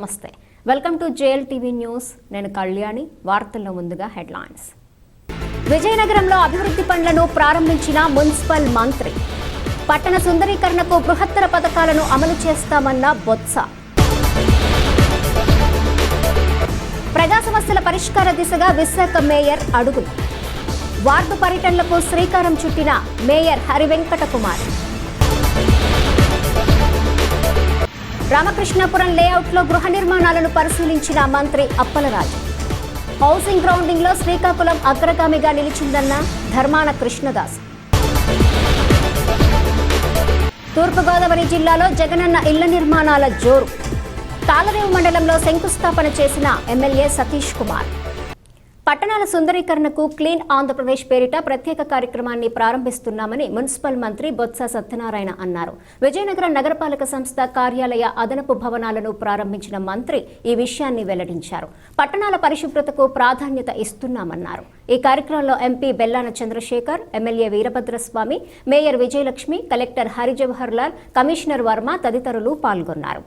నమస్తే welcome to JL TV news నేను కళ్యాణి వార్తల్లో ముందుగా హెడ్లైన్స్ విజయనగరంలో అభివృద్ధి పనులను ప్రారంభించిన మున్సిపల్ మంత్రి పట్టణ సుందరీకరణకు బృహత్తర పథకాలను అమలు చేస్తామన్న బొత్స ప్రజా సమస్యల పరిష్కార దిశగా విశాఖ మేయర్ అడుగులు వార్డు పర్యటనలకు శ్రీకారం చుట్టిన మేయర్ హరివెంకట కుమార్ రామకృష్ణాపురం లేఅవుట్లో గృహ నిర్మాణాలను పరిశీలించిన మంత్రి అప్పలరాజు హౌసింగ్ గ్రౌండింగ్ లో శ్రీకాకుళం అగ్రగామిగా నిలిచిందన్న ధర్మాన కృష్ణదాస్ తూర్పుగోదావరి జిల్లాలో జగనన్న ఇళ్ల నిర్మాణాల జోరు తాళరేవు మండలంలో శంకుస్థాపన చేసిన ఎమ్మెల్యే సతీష్ కుమార్ పట్టణాల సుందరీకరణకు క్లీన్ ఆంధ్రప్రదేశ్ పేరిట ప్రత్యేక కార్యక్రమాన్ని ప్రారంభిస్తున్నామని మున్సిపల్ మంత్రి బొత్స సత్యనారాయణ అన్నారు. విజయనగరం నగరపాలక సంస్థ కార్యాలయ అదనపు భవనాలను ప్రారంభించిన మంత్రి ఈ విషయాన్ని వెల్లడించారు. పట్టణాల పరిశుభ్రతకు ప్రాధాన్యత ఇస్తున్నామన్నారు. ఈ కార్యక్రమంలో MP Bellana Chandrasekhar, MLA Veerabhadraswamy, mayor Vijayalakshmi, collector Harijawahar Lal, commissioner Varma తదితరులు పాల్గొన్నారు.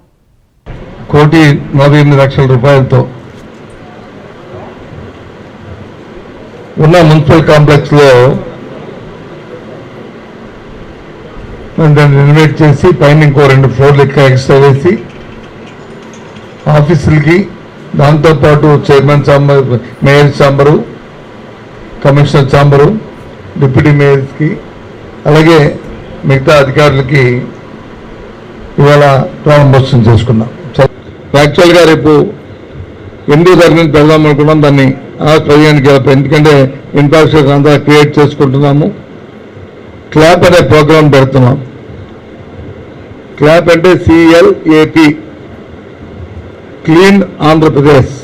₹1,48,00,000 ఉన్న మున్సిపల్ కాంప్లెక్స్ లో దాన్ని రెనోవేట్ చేసి పైన ఇంకో 2 ఫ్లోర్లు ఎక్స్ట్రా వేసి ఆఫీసులకి దాంతోపాటు chairman chamber, mayor chamber, commissioner chamber, deputy మేయర్స్కి అలాగే మిగతా అధికారులకి ఇవాళ ప్రారంభోత్సవం చేసుకున్నాం. యాక్చువల్గా రేపు 8వ తారీఖున పెడదాం అనుకున్నాం. దాన్ని 15కి ఎందుకంటే ఇన్ఫ్రాస్ట్రక్చర్ అంతా క్రియేట్ చేసుకుంటున్నాము. క్లాప్ అనే ప్రోగ్రాం పెడుతున్నాం. క్లాప్ అంటే CLAP, క్లీన్ ఆంధ్రప్రదేశ్.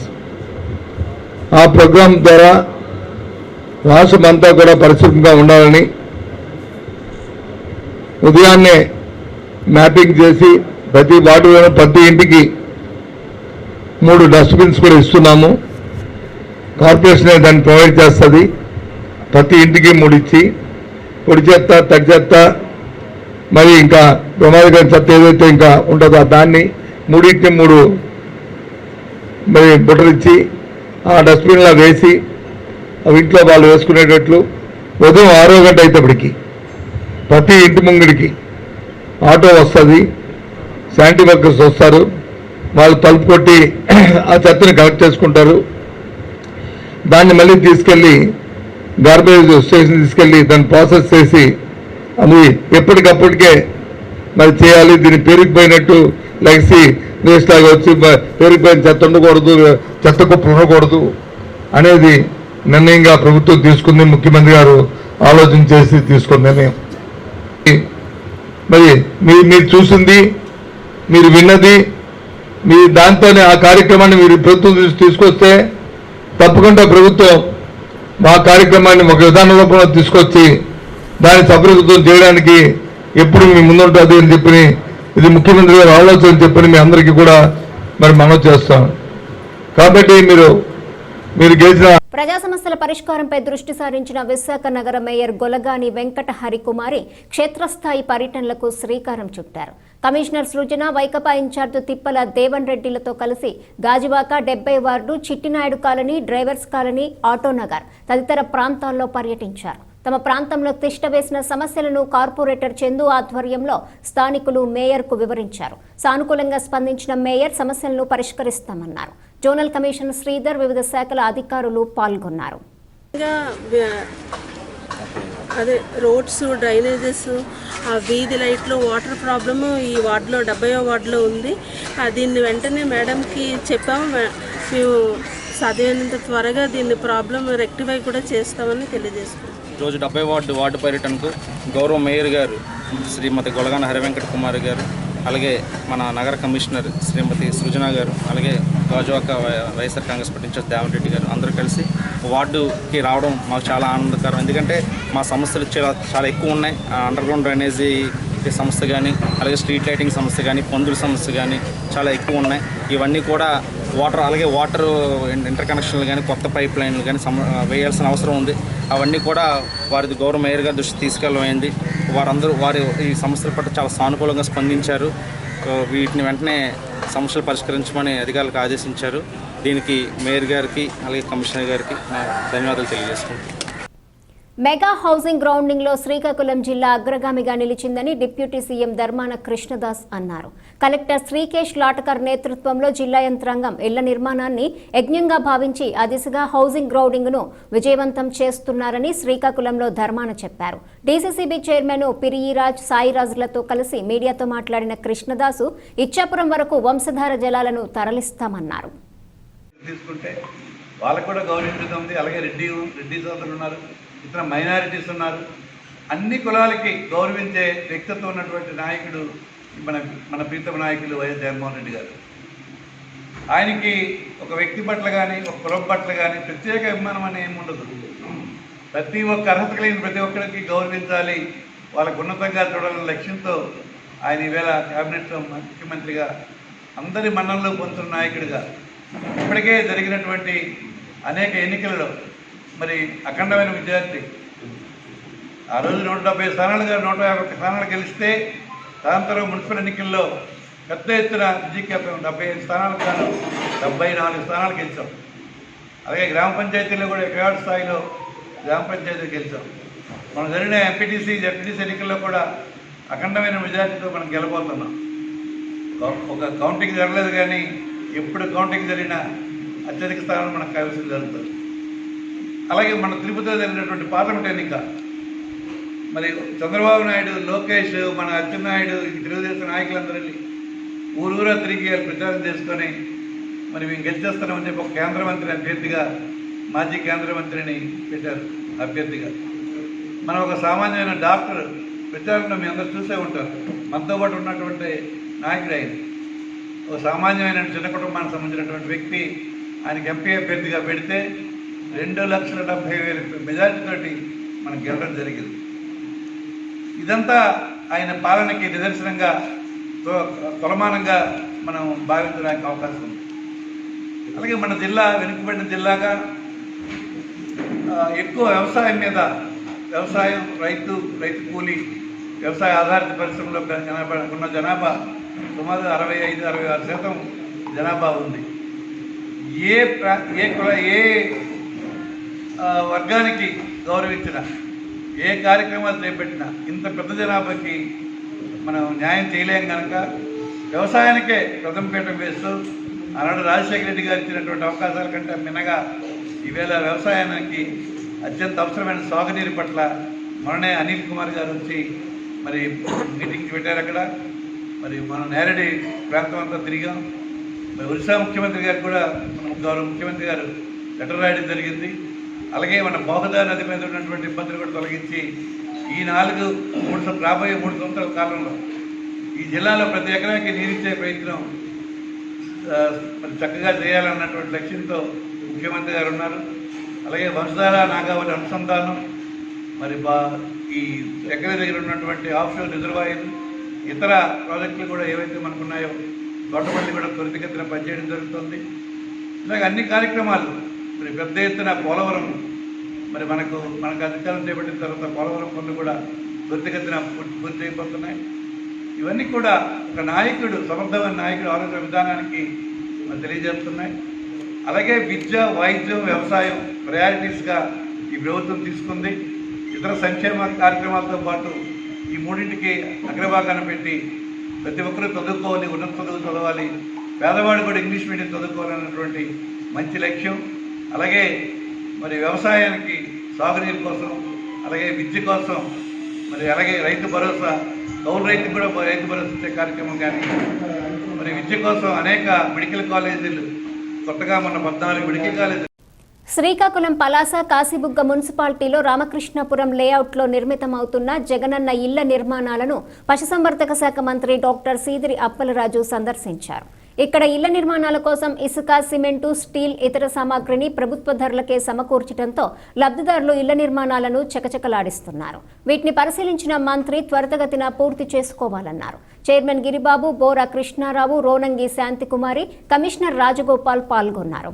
ఆ ప్రోగ్రాం ద్వారా రాష్ట్రం అంతా కూడా పరిశుభ్రంగా ఉండాలని ఉదయాన్నే మ్యాపింగ్ చేసి ప్రతి వార్డులోనూ ప్రతి ఇంటికి 3 డస్ట్బిన్స్ కూడా ఇస్తున్నాము. కార్పొరేషన్ దాన్ని ప్రొవైడ్ చేస్తుంది. ప్రతి ఇంటికి 3 ఇచ్చి పొడి చెత్త, తడి చెత్త, మరి ఇంకా ప్రమాదకర చెత్త ఏదైతే ఇంకా ఉంటుందో దాన్ని 3 మరి బుట్టలు ఇచ్చి ఆ డస్ట్బిన్లో వేసి అవి ఇంట్లో వాళ్ళు వేసుకునేటట్లు ఉదయం 6 గంట అయితేప్పటికి ప్రతి ఇంటి ముంగిడికి ఆటో వస్తుంది, శానిటరీ వర్కర్స్ వస్తారు, వాళ్ళు తలుపు కొట్టి ఆ చెత్తని కలెక్ట్ చేసుకుంటారు. దాన్ని మళ్ళీ తీసుకెళ్ళి గార్బేజ్ స్టేషన్ తీసుకెళ్ళి దాన్ని ప్రాసెస్ చేసి అది ఎప్పటికప్పటికే మరి చేయాలి. దీన్ని పెరిగిపోయినట్టు లెగసి వేస్ట్ లాగా వచ్చి పెరిగిపోయిన చెత్త ఉండకూడదు, చెత్త కుప్ప ఉండకూడదు అనేది నిర్ణయంగా ప్రభుత్వం తీసుకుంది. ముఖ్యమంత్రి గారు ఆలోచన చేసి తీసుకున్న నిర్ణయం. మరి మీరు చూసింది, మీరు విన్నది, మీ దాంతోనే ఆ కార్యక్రమాన్ని మీరు ప్రభుత్వం తీసుకొస్తే తప్పకుండా ప్రభుత్వం మా కార్యక్రమాన్ని ఒక విధాన రూపంలో తీసుకొచ్చి దాన్ని సఫలీకృతం చేయడానికి ఎప్పుడు మీ ముందుంటుంది అని చెప్పి ఇది ముఖ్యమంత్రి గారు ఆలోచన చెప్పని మీ అందరికీ కూడా మరి మనవి చేస్తాం. కాబట్టి మీరు గెలిచిన ప్రజా సమస్యల పరిష్కారంపై దృష్టి సారించిన విశాఖ నగర మేయర్ గొలగాని వెంకట హరికుమారి క్షేత్రస్థాయి పర్యటనలకు శ్రీకారం చుట్టారు. కమిషనర్ సృజన, వైకపా ఇన్ఛార్జ్ తిప్పల దేవన్ రెడ్డిలతో కలిసి Gajuwaka, 70 ward, Chittinaidu colony, drivers colony, Autonagar తదితర ప్రాంతాల్లో పర్యటించారు. తమ ప్రాంతంలో తిష్ట వేసిన సమస్యలను కార్పొరేటర్ చందు ఆధ్వర్యంలో స్థానికులు మేయర్కు వివరించారు. సానుకూలంగా స్పందించిన మేయర్ సమస్యలను పరిష్కరిస్తామన్నారు. జోనల్ కమిషనర్ శ్రీధర్, వివిధ శాఖల అధికారులు పాల్గొన్నారు. అదే రోడ్స్, డ్రైనేజెస్, ఆ వీధి లైట్లు, వాటర్ ప్రాబ్లము ఈ వార్డులో 70వ వార్డులో ఉంది. దీన్ని వెంటనే మేడంకి చెప్పాము. మేము సాధ్యమైనంత త్వరగా దీన్ని ప్రాబ్లం రెక్టిఫై కూడా చేస్తామని తెలియజేస్తున్నాం. ఈరోజు 70వ వార్డు పర్యటనకు గౌరవ మేయర్ గారు శ్రీమతి గొలగాన హరివెంకట కుమార్ గారు, అలాగే మన నగర కమిషనర్ శ్రీమతి సృజన గారు, అలాగే గాజువాక వైఎస్ఆర్ కాంగ్రెస్ పార్టీ ఇన్ఛార్జ్ దేవన్ రెడ్డి గారు అందరూ కలిసి వార్డుకి రావడం మాకు చాలా ఆనందకరం. ఎందుకంటే మా సమస్యలు చాలా ఎక్కువ ఉన్నాయి. అండర్ గ్రౌండ్ డ్రైనేజీ సమస్య కానీ, అలాగే స్ట్రీట్ లైటింగ్ సమస్య కానీ, పందుల సమస్య కానీ చాలా ఎక్కువ ఉన్నాయి. ఇవన్నీ కూడా వాటర్ ఇంటర్ కనెక్షన్లు కానీ, కొత్త పైప్ లైన్లు కానీ వేయాల్సిన అవసరం ఉంది. అవన్నీ కూడా వారి గౌరవ మేయర్ గారి దృష్టి తీసుకెళ్ళమైంది. వారందరూ ఈ సమస్యల పట్ల చాలా సానుకూలంగా స్పందించారు. వీటిని వెంటనే సమస్యలు పరిష్కరించమని అధికారులకు ఆదేశించారు. దీనికి మేయర్ గారికి అలాగే కమిషనర్ గారికి నా ధన్యవాదాలు తెలియజేసుకుంటున్నాను. మెగా హౌసింగ్ గ్రౌండింగ్ లో శ్రీకాకుళం జిల్లా అగ్రగామిగా నిలిచిందని డిప్యూటీ సీఎం ధర్మాన కృష్ణదాస్ అన్నారు. కలెక్టర్ శ్రీకేష్ లాటకర్ నేతృత్వంలో జిల్లా యంత్రాంగం ఇళ్ల నిర్మాణాన్ని యజ్ఞంగా భావించి ఆ దిశగా హౌసింగ్ గ్రౌండింగ్ ను విజయవంతం చేస్తున్నారని శ్రీకాకుళంలో ధర్మాన చెప్పారు. డీసీసీబీ చైర్మన్ పిరియరాజ్ సాయిరాజులతో కలిసి మీడియాతో మాట్లాడిన కృష్ణదాసు ఇచ్చాపురం వరకు వంశధార జలాలను తరలిస్తామన్నారు. వాళ్ళకు కూడా గౌరవించడం ఉంది. అలాగే రెడ్డి సోదరులు ఉన్నారు, ఇతర మైనారిటీస్ ఉన్నారు. అన్ని కులాలకి గౌరవించే వ్యక్తిత్వం ఉన్నటువంటి నాయకుడు మన ప్రీతమ నాయకులు వైఎస్ జగన్మోహన్ రెడ్డి గారు. ఆయనకి ఒక వ్యక్తి పట్ల కానీ ఒక కులం పట్ల కానీ ప్రత్యేక అభిమానం అని ఏమి ఉండదు. ప్రతి ఒక్క అర్హత కలిగిన ప్రతి ఒక్కరికి గౌరవించాలి, వాళ్ళకు ఉన్నతంగా చూడాలనే లక్ష్యంతో ఆయన ఈవేళ క్యాబినెట్లో ముఖ్యమంత్రిగా అందరి మన్ననలు పొందుతున్న నాయకుడిగా ఇప్పటికే జరిగినటువంటి అనేక ఎన్నికలలో మరి అఖండమైన విద్యార్థి ఆ రోజు 170 స్థానాలుగా 151 స్థానాలు గెలిస్తే తదనంతరం మున్సిపల్ ఎన్నికల్లో పెద్ద ఎత్తున విజయకి 75 స్థానాలకు గాను 74 స్థానాలు గెలిచాం. అలాగే గ్రామ పంచాయతీలో కూడా రికార్డు స్థాయిలో గ్రామ పంచాయతీలు గెలిచాం. మనం జరిగిన ఎంపీటీసీ జెడ్పీటీసీ ఎన్నికల్లో కూడా అఖండమైన మెజార్టీతో మనం గెలబోతున్నాం. ఒక కౌంటింగ్ జరగలేదు, కానీ ఎప్పుడు కౌంటింగ్ జరిగినా అత్యధిక స్థానాలు మనకు కైవసం జరుగుతుంది. అలాగే మన తిరుపతిలో జరిగినటువంటి పార్లమెంట్ ఎన్నిక మరి చంద్రబాబు నాయుడు, లోకేష్, మన అచ్చెన్నాయుడు, తెలుగుదేశం నాయకులందరూ వెళ్ళి ఊరూరా తిరిగి ప్రచారం చేసుకొని మరి మేము గెలిచేస్తున్నామని చెప్పి ఒక కేంద్ర మంత్రి అభ్యర్థిగా, మాజీ కేంద్ర మంత్రిని పెట్టారు అభ్యర్థిగా. మనం ఒక సామాన్యమైన డాక్టర్ ప్రచారంలో మీ అందరూ చూసే ఉంటారు. మనతో పాటు ఉన్నటువంటి నాయకుడు ఆయన ఒక సామాన్యమైన చిన్న కుటుంబానికి సంబంధించినటువంటి వ్యక్తి. ఆయనకి ఎంపీ అభ్యర్థిగా పెడితే 2,70,000 మెజార్టీతోటి మనం గెలవడం జరిగింది. ఇదంతా ఆయన పాలనకి నిదర్శనంగా కొలమానంగా మనం భావించడానికి అవకాశం ఉంది. అలాగే మన జిల్లా వెనుకబడిన జిల్లాగా ఎక్కువ వ్యవసాయం మీద, వ్యవసాయం, రైతు కూలీ, వ్యవసాయ ఆధారిత పరిశ్రమలో ఉన్న జనాభా సుమారు 65-66% జనాభా ఉంది. ఏ వర్గానికి గౌరవించినా, ఏ కార్యక్రమాలు చేపట్టినా ఇంత పెద్ద జనాభాకి మనం న్యాయం చేయలేం కనుక వ్యవసాయానికే ప్రథమ పీఠం వేస్తూ ఆనాడు రాజశేఖర రెడ్డి గారు ఇచ్చినటువంటి అవకాశాల కంటే మిన్నగా ఈవేళ వ్యవసాయానికి అత్యంత అవసరమైన సాగునీరు పట్ల మొన్ననే అనిల్ కుమార్ గారు వచ్చి మరి మీటింగ్కి పెట్టారు. అక్కడ మరి మనం నేరడి ప్రాంతం అంతా తిరిగాం. మరి ఒరిస్సా ముఖ్యమంత్రి గారు కూడా మన గౌరవ ముఖ్యమంత్రి గారు లెటర్ రాయడం జరిగింది. అలాగే మన బోగదా నది మీద ఉన్నటువంటి ఇబ్బందులు కూడా తొలగించి రాబోయే 3 సంవత్సరాల కాలంలో ఈ జిల్లాలో ప్రతి ఎకరానికి నీరిచ్చే ప్రయత్నం మరి చక్కగా చేయాలన్నటువంటి లక్ష్యంతో ముఖ్యమంత్రి గారు ఉన్నారు. అలాగే వంశధార నాగావళి అనుసంధానం, మరి ఈ ఎకర దగ్గర ఉన్నటువంటి ఆఫ్షోర్ రిజర్వాయర్, ఇతర ప్రాజెక్టులు కూడా ఏవైతే మనకున్నాయో తోటపల్లి కూడా త్వరితగతిన పనిచేయడం జరుగుతుంది. ఇలాగ అన్ని కార్యక్రమాలు మరి పెద్ద ఎత్తున పోలవరం మరి మనకు అధికారం చేపట్టిన తర్వాత పోలవరం పనులు కూడా త్వరితగతిన పూర్తి అయిపోతున్నాయి. ఇవన్నీ కూడా ఒక నాయకుడు, సమర్థమైన నాయకుడు ఆలోచన విధానానికి మరి తెలియజేస్తున్నాయి. అలాగే విద్య, వైద్యం, వ్యవసాయం ప్రయారిటీస్గా ఈ ప్రభుత్వం తీసుకుంది. ఇతర సంక్షేమ కార్యక్రమాలతో పాటు ఈ మూడింటికి అగ్రభాగాన్ని పెట్టి ప్రతి ఒక్కరూ చదువుకోవాలి, ఉన్నత చదువు చదవాలి, పేదవాడు కూడా ఇంగ్లీష్ మీడియం చదువుకోవాలన్నటువంటి మంచి లక్ష్యం. అలాగే మరి వ్యవసాయానికి సాగునీరు కోసం, అలాగే విద్య కోసం, మరి అలాగే రైతు భరోసా, కౌలు రైతుకు కూడా రైతు భరోసా ఇచ్చే కార్యక్రమం కానీ, మరి విద్య కోసం అనేక మెడికల్ కాలేజీలు కొత్తగా మన 14 మెడికల్ కాలేజీలు. శ్రీకాకుళం పలాస కాశీబుగ్గ మున్సిపాలిటీలో రామకృష్ణపురం లేఅవుట్లో నిర్మితమవుతున్న జగనన్న ఇళ్ల నిర్మాణాలను పశుసంవర్ధక శాఖ మంత్రి డాక్టర్ సీదిరి అప్పలరాజు సందర్శించారు. ఇక్కడ ఇళ్ల నిర్మాణాల కోసం ఇసుక, సిమెంటు, స్టీల్, ఇతర సామాగ్రిని ప్రభుత్వ ధరలకే సమకూర్చడంతో లబ్ధిదారులు ఇళ్ల నిర్మాణాలను చకచకలాడిస్తున్నారు. వీటిని పరిశీలించిన మంత్రి త్వరితగతిన పూర్తి చేసుకోవాలన్నారు. చైర్మన్ గిరిబాబు, బోరా కృష్ణారావు, రోనంగి శాంతికుమారి, కమిషనర్ రాజగోపాల్ పాల్గొన్నారు.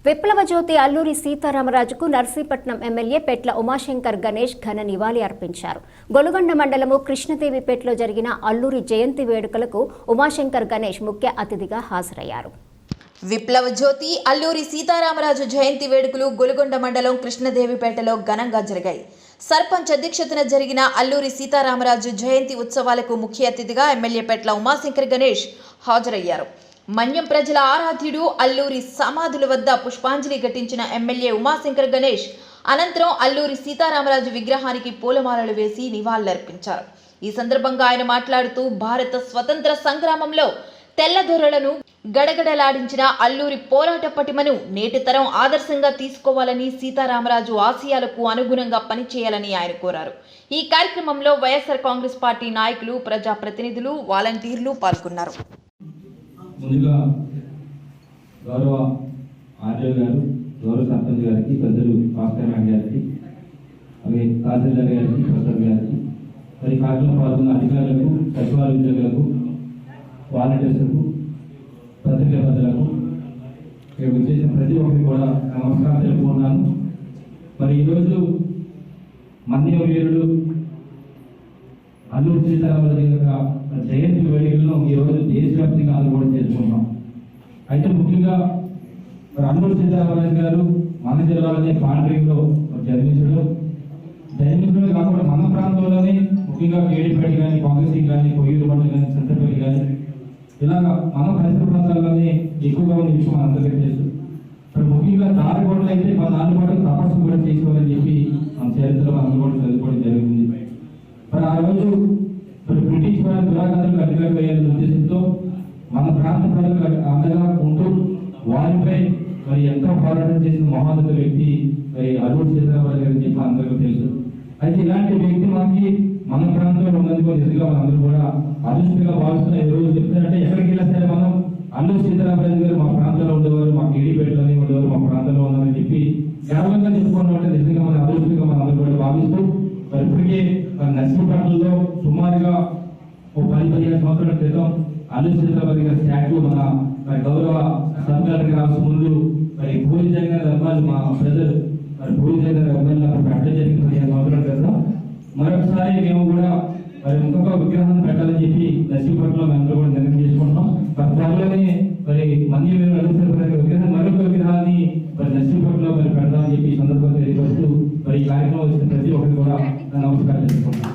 విప్లవ జ్యోతి అల్లూరి సీతారామరాజుకు నర్సీపట్నం ఎమ్మెల్యే పెట్ల ఉమాశంకర్ గణేష్ ఘన నివాళి అర్పించారు. గొలుగొండ మండలము కృష్ణదేవిపేటలో జరిగిన అల్లూరి జయంతి వేడుకలకు ఉమాశంకర్ గణేష్ ముఖ్య అతిథిగా హాజరయ్యారు. విప్లవ జ్యోతి అల్లూరి సీతారామరాజు జయంతి వేడుకలు గొలుగొండ మండలం కృష్ణదేవిపేటలో ఘనంగా జరిగాయి. సర్పంచ్ అధ్యక్షతన జరిగిన అల్లూరి సీతారామరాజు జయంతి ఉత్సవాలకు ముఖ్య అతిథిగా ఎమ్మెల్యే పెట్ల ఉమాశంకర్ గణేష్ హాజరయ్యారు. మన్యం ప్రజల ఆరాధ్యుడు అల్లూరి సమాధుల వద్ద పుష్పాంజలి ఘటించిన ఎమ్మెల్యే ఉమాశంకర్ గణేష్ అనంతరం అల్లూరి సీతారామరాజు విగ్రహానికి పూలమాలలు వేసి నివాళులర్పించారు. ఈ సందర్భంగా ఆయన మాట్లాడుతూ భారత స్వతంత్ర సంగ్రామంలో తెల్లదొరలను గడగడలాడించిన అల్లూరి పోరాట పటిమను నేటి తరం ఆదర్శంగా తీసుకోవాలని, సీతారామరాజు ఆశయాలకు అనుగుణంగా పనిచేయాలని ఆయన కోరారు. ఈ కార్యక్రమంలో వైఎస్ఆర్ కాంగ్రెస్ పార్టీ నాయకులు, ప్రజాప్రతినిధులు, వాలంటీర్లు పాల్గొన్నారు. ముందుగా గౌరవ ఆర్డీఓ గారు, గౌరవ సర్పంచ్ గారికి, పెద్దలు భాస్కర్ రావు గారికి, అలాగే తహసీల్దార్ గారికి, ప్రసాద్ గారికి, మరి కార్యక్రమంలో పాల్గొన్న అధికారులకు, సచివాలయ ఉద్యోగులకు, వాలంటీర్లకు, పత్రికా ప్రజలకు, ఇక్కడ వచ్చేసిన ప్రతి ఒక్కరికి కూడా నమస్కారం తెలుపుకున్నాను. మరి ఈరోజు మన్యం వీరుడు అల్లూరి సీతారామరాజు యొక్క జయంతి వేడుకలను ఈరోజు దేశవ్యాప్తంగా కూడా చేసుకుంటాం. అయితే ముఖ్యంగా అల్లూరి సీతారామరాజు గారు మన జిల్లాలోనే పాండ్రింగ్లో జన్మించడం కాకుండా మన ప్రాంతంలోనే ముఖ్యంగా కేడిపేట కానీ, కాంగ్రెస్ కానీ, కొయ్యూరు మండలి కానీ, సంతపల్లి కానీ ఇలాగా మన పరిసర ప్రాంతాల్లోనే ఎక్కువగా ఉన్న విషయం మన అందరికీ తెలుసు. ఇప్పుడు ముఖ్యంగా దారిగోడలు అయితే మన దారిపాటు తపస్సు కూడా చేసుకోవాలని చెప్పి మన చరిత్రలో అందరూ కూడా చదువుకోవడం జరిగింది. మరి ఆ రోజు బ్రిటిష్ వారి దురాగతులకు అడ్డుగా వేయాలనే ఉద్దేశంతో మన ప్రాంత ప్రజలకు అండగా ఉంటూ వారిపై మరి ఎంతో పోరాటం చేసిన మహోన్నత వ్యక్తి మరి అల్లూరి సీతారామరాజు గారు చెప్పి అందరికీ తెలుసు. అయితే ఇలాంటి వ్యక్తి మనకి మన ప్రాంతంలో ఉన్నందుకు నిజంగా మనందరూ కూడా అదృష్టంగా భావిస్తున్న ఈ రోజు చెప్తారంటే ఎక్కడికి వెళ్ళినా సరే మనం అల్లూరి సీతారామరాజు గారు మా ప్రాంతంలో ఉండేవారు, మా కేడీపేటలోనే ఉండేవారు, మా ప్రాంతంలో ఉన్నారని చెప్పి గర్వంగా చెప్పుకున్నట్టు నిజంగా మన అదృష్టంగా మనందరూ కూడా భావిస్తూ మరి ఇప్పటికే నర్సీపట్నంలో సుమారుగా 10-15 సంవత్సరాల క్రితం అల్లూరి సీతారామరాజు గారి స్టాట్యూ మన గౌరవ సర్కారు రాష్ట్ర ముందు మరి పూరి జగన్ ధర్మాలు మా ప్రజలు మరి పూరి జగన్ ధర్మాలు పెట్టడం జరిగింది 15 సంవత్సరాల క్రితం. మరొకసారి మేము కూడా మరి ఇంకొక విగ్రహాన్ని పెట్టాలని చెప్పి నర్సీపట్నంలో మేము కూడా నిర్ణయం చేసుకుంటాం. మరి త్వరలోనే మరి మంది అల్లూరి సీతారామరాజు విగ్రహం మరొక విగ్రహాన్ని మరి నర్సీపట్నంలో మరి పెడదామని చెప్పి ఈ సందర్భంగా తెలియపరుస్తూ మరి ఈ కార్యక్రమం వచ్చిన ప్రతి ఒక్కరు కూడా నమస్కారం చేసుకుంటాం.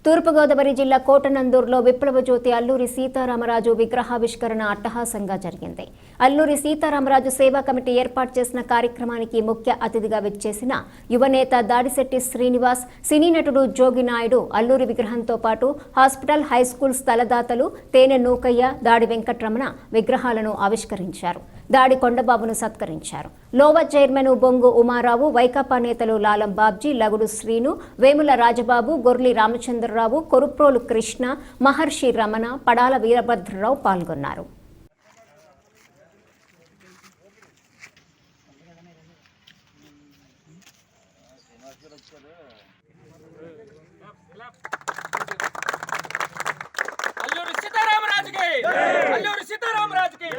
తూర్పుగోదావరి జిల్లా కోటనందూరులో విప్లవ జ్యోతి అల్లూరి సీతారామరాజు విగ్రహావిష్కరణ అట్టహాసంగా జరిగింది. అల్లూరి సీతారామరాజు సేవా కమిటీ ఏర్పాటు చేసిన కార్యక్రమానికి ముఖ్య అతిథిగా విచ్చేసిన యువనేత దాడిశెట్టి శ్రీనివాస్, సినీ నటుడు జోగినాయుడు అల్లూరి విగ్రహంతో పాటు హాస్పిటల్, హైస్కూల్ స్థలదాతలు తేనె నూకయ్య, దాడి వెంకట్రమణ విగ్రహాలను ఆవిష్కరించారు. దాడి కొండబాబును సత్కరించారు. లోవా చైర్మన్ బొంగు ఉమారావు, వైకాపా నేతలు లాలం బాబ్జీ, లగుడు శ్రీను, వేముల రాజబాబు, గొర్లి రామచంద్రరావు, కొరుప్రోలు కృష్ణ, మహర్షి రమణ, పడాల వీరభద్రరావు పాల్గొన్నారు. అల్లూరి సీతారామరాజుకి, అల్లూరి సీతారామరాజుకి,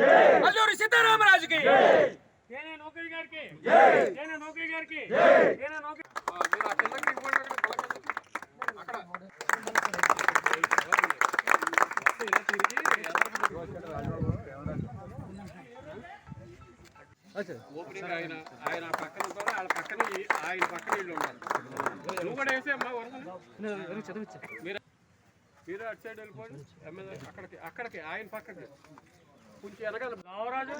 అల్లూరి సీతారామరాజుకి, తేనె నూకయ్య గారికి, తేనె నూకయ్య గారికి, తేనె నూకయ్య మీరు ఆ కిందకి దిగిపోండి. అక్కడ ఆయన ఆయన పక్కన ఉంటారు, వాళ్ళ పక్కన ఆయన పక్కన వీళ్ళు ఉంటారు. నువ్వు కూడా వేసే అమ్మా మీరు మీరు అటు సైడ్ వెళ్ళిపోండి. అక్కడికి ఆయన పక్కకి కొంచెం వెనకాల రావరాజు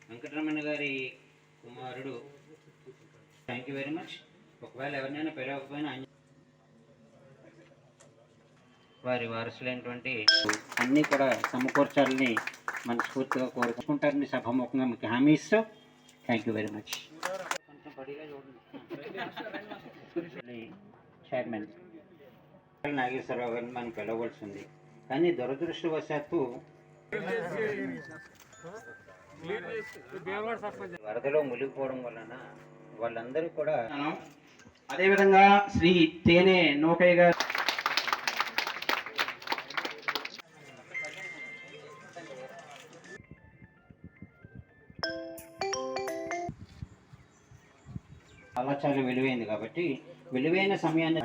వెంకటరమణ గారి కుమారుడు. Thank you very much. ఒకవేళ ఎవరినైనా పెరగకపోయినా వారి వారసులైనటువంటి అన్నీ కూడా సమకూర్చాలని మనస్ఫూర్తిగా కోరుకుంటారని సభాముఖంగా మీకు హామీ ఇస్తూ థ్యాంక్ యూ వెరీ మచ్. కొంచెం పడిగా చూడండి. చైర్మన్ నాగేశ్వరరావు గారిని మనం పిలవవలసి ఉంది, కానీ దురదృష్టవశాత్తు వరదలో మునిగిపోవడం వలన వాళ్ళందరూ కూడా, అదేవిధంగా శ్రీ తేనె నోకయ్య గారు చాలా విలువైంది కాబట్టి విలువైన సమయాన్ని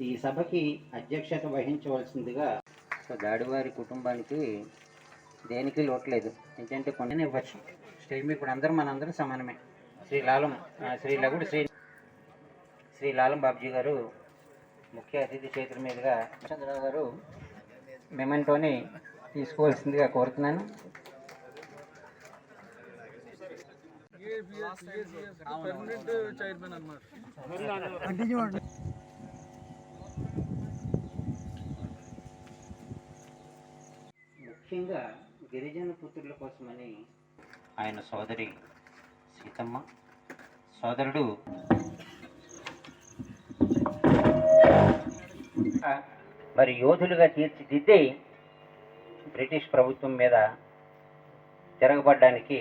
ఈ సభకి అధ్యక్షత వహించవలసిందిగా దాడివారి కుటుంబానికి దేనికి లోట్లేదు, ఎందుకంటే కొన్ని ఇవ్వచ్చు. స్టేజ్ మీద ఇప్పుడు అందరూ మనందరం సమానమే. శ్రీ లాలం బాబుజీ గారు ముఖ్య అతిథి చేతుల మీదుగా చంద్రరావు గారు మెమెంటోని తీసుకోవాల్సిందిగా కోరుతున్నాను. ముఖ్యంగా గిరిజన పుత్రుల కోసమని ఆయన సోదరి సీతమ్మ, సోదరుడు మరి యోధులుగా తీర్చిదిద్ది బ్రిటిష్ ప్రభుత్వం మీద తిరగబడ్డానికి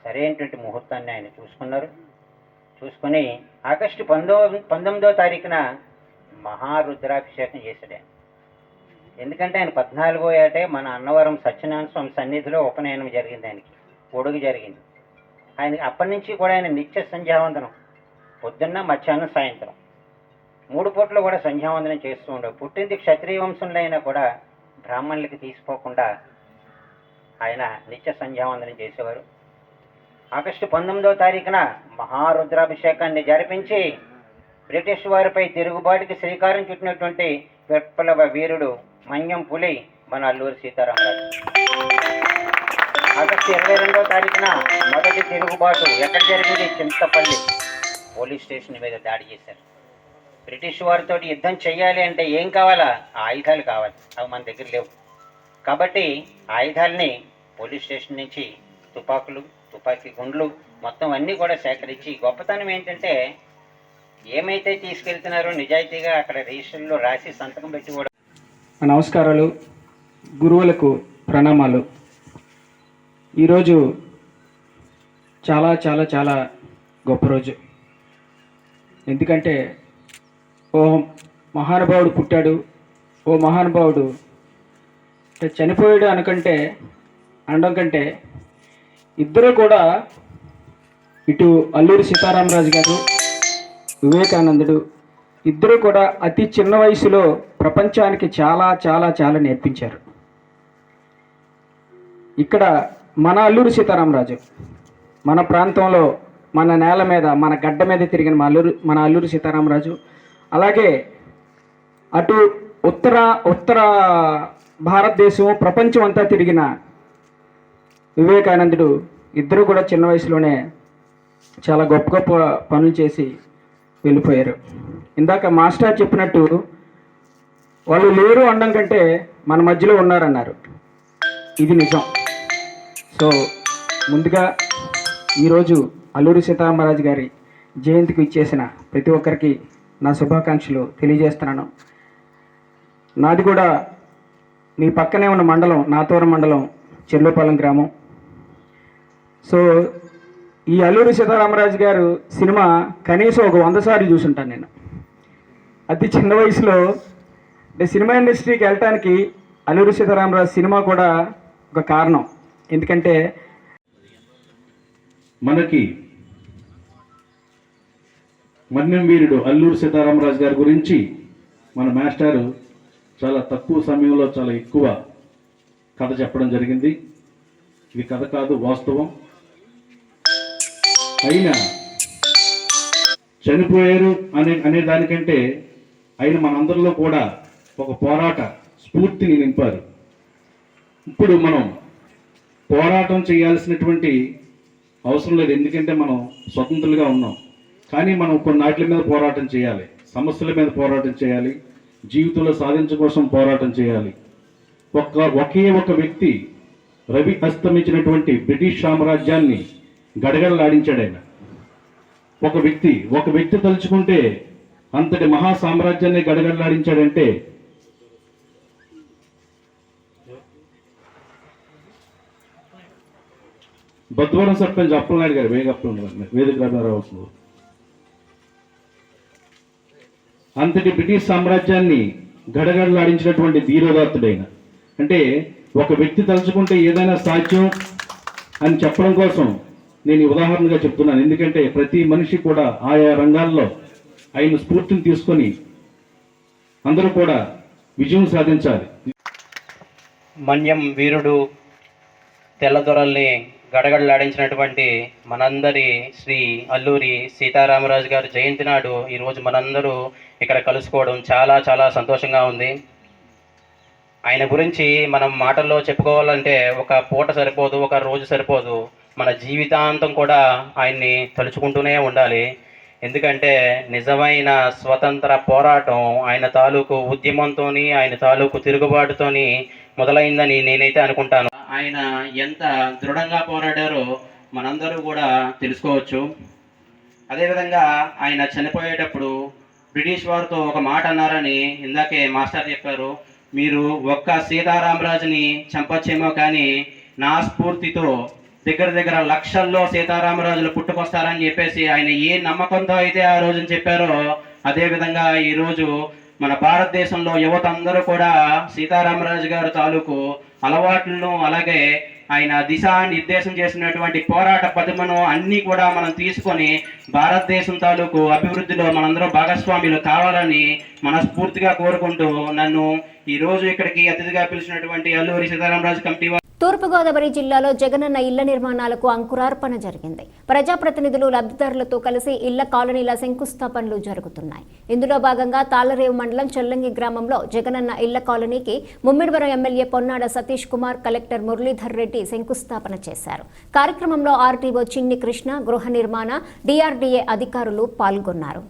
సరైనటువంటి ముహూర్తాన్ని ఆయన చూసుకొని ఆగస్టు 19వ తారీఖున మహారుద్రాభిషేకం చేశాడు. ఎందుకంటే ఆయన 14వ ఏటే మన అన్నవరం సత్యనారాయణ స్వామి సన్నిధిలో ఉపనయనం జరిగింది, ఆయనకి పొడుగు జరిగింది. ఆయన అప్పటి నుంచి కూడా ఆయన నిత్య సంధ్యావందనం, పొద్దున్న మధ్యాహ్నం సాయంత్రం 3 పూటలు కూడా సంధ్యావందనం చేస్తూ ఉండవు. పుట్టింది క్షత్రియ వంశంలో అయినా కూడా బ్రాహ్మణులకి తీసిపోకుండా ఆయన నిత్య సంధ్యావందనం చేసేవారు. ఆగస్టు 19వ తారీఖున మహారుద్రాభిషేకాన్ని జరిపించి బ్రిటిష్ వారిపై తిరుగుబాటుకి శ్రీకారం చుట్టినటువంటి విప్లవ వీరుడు మన్యం పులి మన అల్లూరి సీతారామరాజు. ఆగస్టు 22వ తారీఖున మొదటి తిరుగుబాటు ఎక్కడ జరిగింది? చింతపల్లి పోలీస్ స్టేషన్ మీద దాడి చేశారు. బ్రిటిష్ వారితో యుద్ధం చేయాలి అంటే ఏం కావాలా? ఆయుధాలు కావాలి, అవి మన దగ్గర లేవు. కాబట్టి ఆయుధాలని పోలీస్ స్టేషన్ నుంచి తుపాకీ గుండ్లు మొత్తం అన్నీ కూడా సేకరించి, గొప్పతనం ఏంటంటే ఏమైతే తీసుకెళ్తున్నారో నిజాయితీగా అక్కడ రిజిస్టర్లో రాసి సంతకం పెట్టి కూడా. నమస్కారాలు, గురువులకు ప్రణామాలు. ఈరోజు చాలా చాలా చాలా గొప్ప రోజు. ఎందుకంటే ఓ మహానుభావుడు పుట్టాడు, ఓ మహానుభావుడు చనిపోయాడు అనడం కంటే ఇద్దరు కూడా, ఇటు అల్లూరి సీతారామరాజు గారు, వివేకానందుడు, ఇద్దరు కూడా అతి చిన్న వయసులో ప్రపంచానికి చాలా చాలా చాలా నేర్పించారు. ఇక్కడ మన అల్లూరి సీతారామరాజు మన ప్రాంతంలో, మన నేల మీద, మన గడ్డ మీద తిరిగిన మన అల్లూరి సీతారామరాజు, అలాగే అటు ఉత్తర భారతదేశం, ప్రపంచం అంతా తిరిగిన వివేకానందుడు, ఇద్దరు కూడా చిన్న వయసులోనే చాలా గొప్ప గొప్ప పనులు చేసి వెళ్ళిపోయారు. ఇందాక మాస్టర్ చెప్పినట్టు వాళ్ళు లేరు అనడం కంటే మన మధ్యలో ఉన్నారన్నారు. ఇది నిజం. సో ముందుగా ఈరోజు అల్లూరి సీతారామరాజు గారి జయంతికి ఇచ్చేసిన ప్రతి ఒక్కరికి నా శుభాకాంక్షలు తెలియజేస్తున్నాను. నాది కూడా మీ పక్కనే ఉన్న మండలం, నాతోరం మండలం, చెర్లోపాలెం గ్రామం. సో ఈ అల్లూరి సీతారామరాజు గారు సినిమా కనీసం ఒక 100 సార్లు చూసుంటాను నేను. అతి చిన్న వయసులో అంటే సినిమా ఇండస్ట్రీకి వెళ్ళటానికి అల్లూరి సీతారామరాజు సినిమా కూడా ఒక కారణం. ఎందుకంటే మనకి మన్యం వీరుడు అల్లూరి సీతారామరాజు గారి గురించి మన మాస్టారు చాలా తక్కువ సమయంలో చాలా ఎక్కువ కథ చెప్పడం జరిగింది. ఇది కథ కాదు, వాస్తవం. అయినా చనిపోయారు అనే దానికంటే ఆయన మనందరిలో కూడా ఒక పోరాట స్ఫూర్తిని నింపారు. ఇప్పుడు మనం పోరాటం చేయాల్సినటువంటి అవసరం లేదు, ఎందుకంటే మనం స్వతంత్రులుగా ఉన్నాం. కానీ మనం కొన్ని వాటి మీద పోరాటం చేయాలి, సమస్యల మీద పోరాటం చేయాలి. జీవితంలో సాధించడం కోసం పోరాటం చేయాలి. ఒకే ఒక వ్యక్తి రవి అస్తమించినటువంటి బ్రిటిష్ సామ్రాజ్యాన్ని గడగడలాడించాడు ఆయన. ఒక వ్యక్తి తలుచుకుంటే అంతటి మహా సామ్రాజ్యాన్ని గడగడలాడించాడంటే బద్వరం సర్పంచ్ అప్పలనాయుడు గారు వేదిక రామారావు. అంతటి బ్రిటిష్ సామ్రాజ్యాన్ని గడగడలాడించినటువంటి ధీరోదాత్తుడైన, అంటే ఒక వ్యక్తి తలుచుకుంటే ఏదైనా సాధ్యం అని చెప్పడం కోసం నేను ఈ ఉదాహరణగా చెప్తున్నాను. ఎందుకంటే ప్రతి మనిషి కూడా ఆయా రంగాల్లో ఆయన స్ఫూర్తిని తీసుకొని అందరూ కూడా విజయం సాధించాలి. మన్యం వీరుడు తెల్లదొరల్ని గడగడలాడించినటువంటి మనందరి శ్రీ అల్లూరి సీతారామరాజు గారి జయంతి నాడు ఈరోజు మనందరూ ఇక్కడ కలుసుకోవడం చాలా చాలా సంతోషంగా ఉంది. ఆయన గురించి మనం మాటల్లో చెప్పుకోవాలంటే ఒక పూట సరిపోదు, ఒక రోజు సరిపోదు, మన జీవితాంతం కూడా ఆయన్ని తలుచుకుంటూనే ఉండాలి. ఎందుకంటే నిజమైన స్వతంత్ర పోరాటం ఆయన తాలూకు ఉద్యమంతోని, ఆయన తాలూకు తిరుగుబాటుతోని మొదలైందని నేనైతే అనుకుంటాను. ఆయన ఎంత దృఢంగా పోరాడారో మనందరూ కూడా తెలుసుకోవచ్చు. అదేవిధంగా ఆయన చనిపోయేటప్పుడు బ్రిటిష్ వారితో ఒక మాట అన్నారని ఇందాకే మాస్టర్ చెప్పారు. మీరు ఒక్క సీతారామరాజుని చంపచ్చేమో కానీ నా స్ఫూర్తితో దగ్గర లక్షల్లో సీతారామరాజులు పుట్టుకొస్తారని చెప్పేసి ఆయన ఏ నమ్మకంతో అయితే ఆ రోజున చెప్పారో అదేవిధంగా ఈరోజు మన భారతదేశంలో యువత అందరూ కూడా సీతారామరాజు గారు తాలూకు అలవాట్లను, అలాగే ఆయన దిశానిర్దేశం చేసినటువంటి పోరాట పటిమను అన్నీ కూడా మనం తీసుకొని భారతదేశం తాలూకు అభివృద్ధిలో మనందరం భాగస్వాములు కావాలని మనస్ఫూర్తిగా కోరుకుంటూ నన్ను ఈరోజు ఇక్కడికి అతిథిగా పిలిచినటువంటి అల్లూరి సీతారామరాజు కమిటీ తూర్పుగోదావరి జిల్లాలో జగనన్న ఇళ్ల నిర్మాణాలకు అంకురార్పణ జరిగింది. ప్రజాప్రతినిధులు, లబ్ధిదారులతో కలిసి ఇళ్ల కాలనీల శంకుస్థాపనలు జరుగుతున్నాయి. ఇందులో భాగంగా తాళ్లరేవు మండలం చొల్లంగి గ్రామంలో జగనన్న ఇళ్ల కాలనీకి ముమ్మిడివరం ఎమ్మెల్యే పొన్నాడ సతీష్ కుమార్, కలెక్టర్ మురళీధర్ రెడ్డి శంకుస్థాపన చేశారు. కార్యక్రమంలో ఆర్టీఓ చిన్ని కృష్ణ, గృహ నిర్మాణ, డిఆర్డీఏ అధికారులు పాల్గొన్నారు.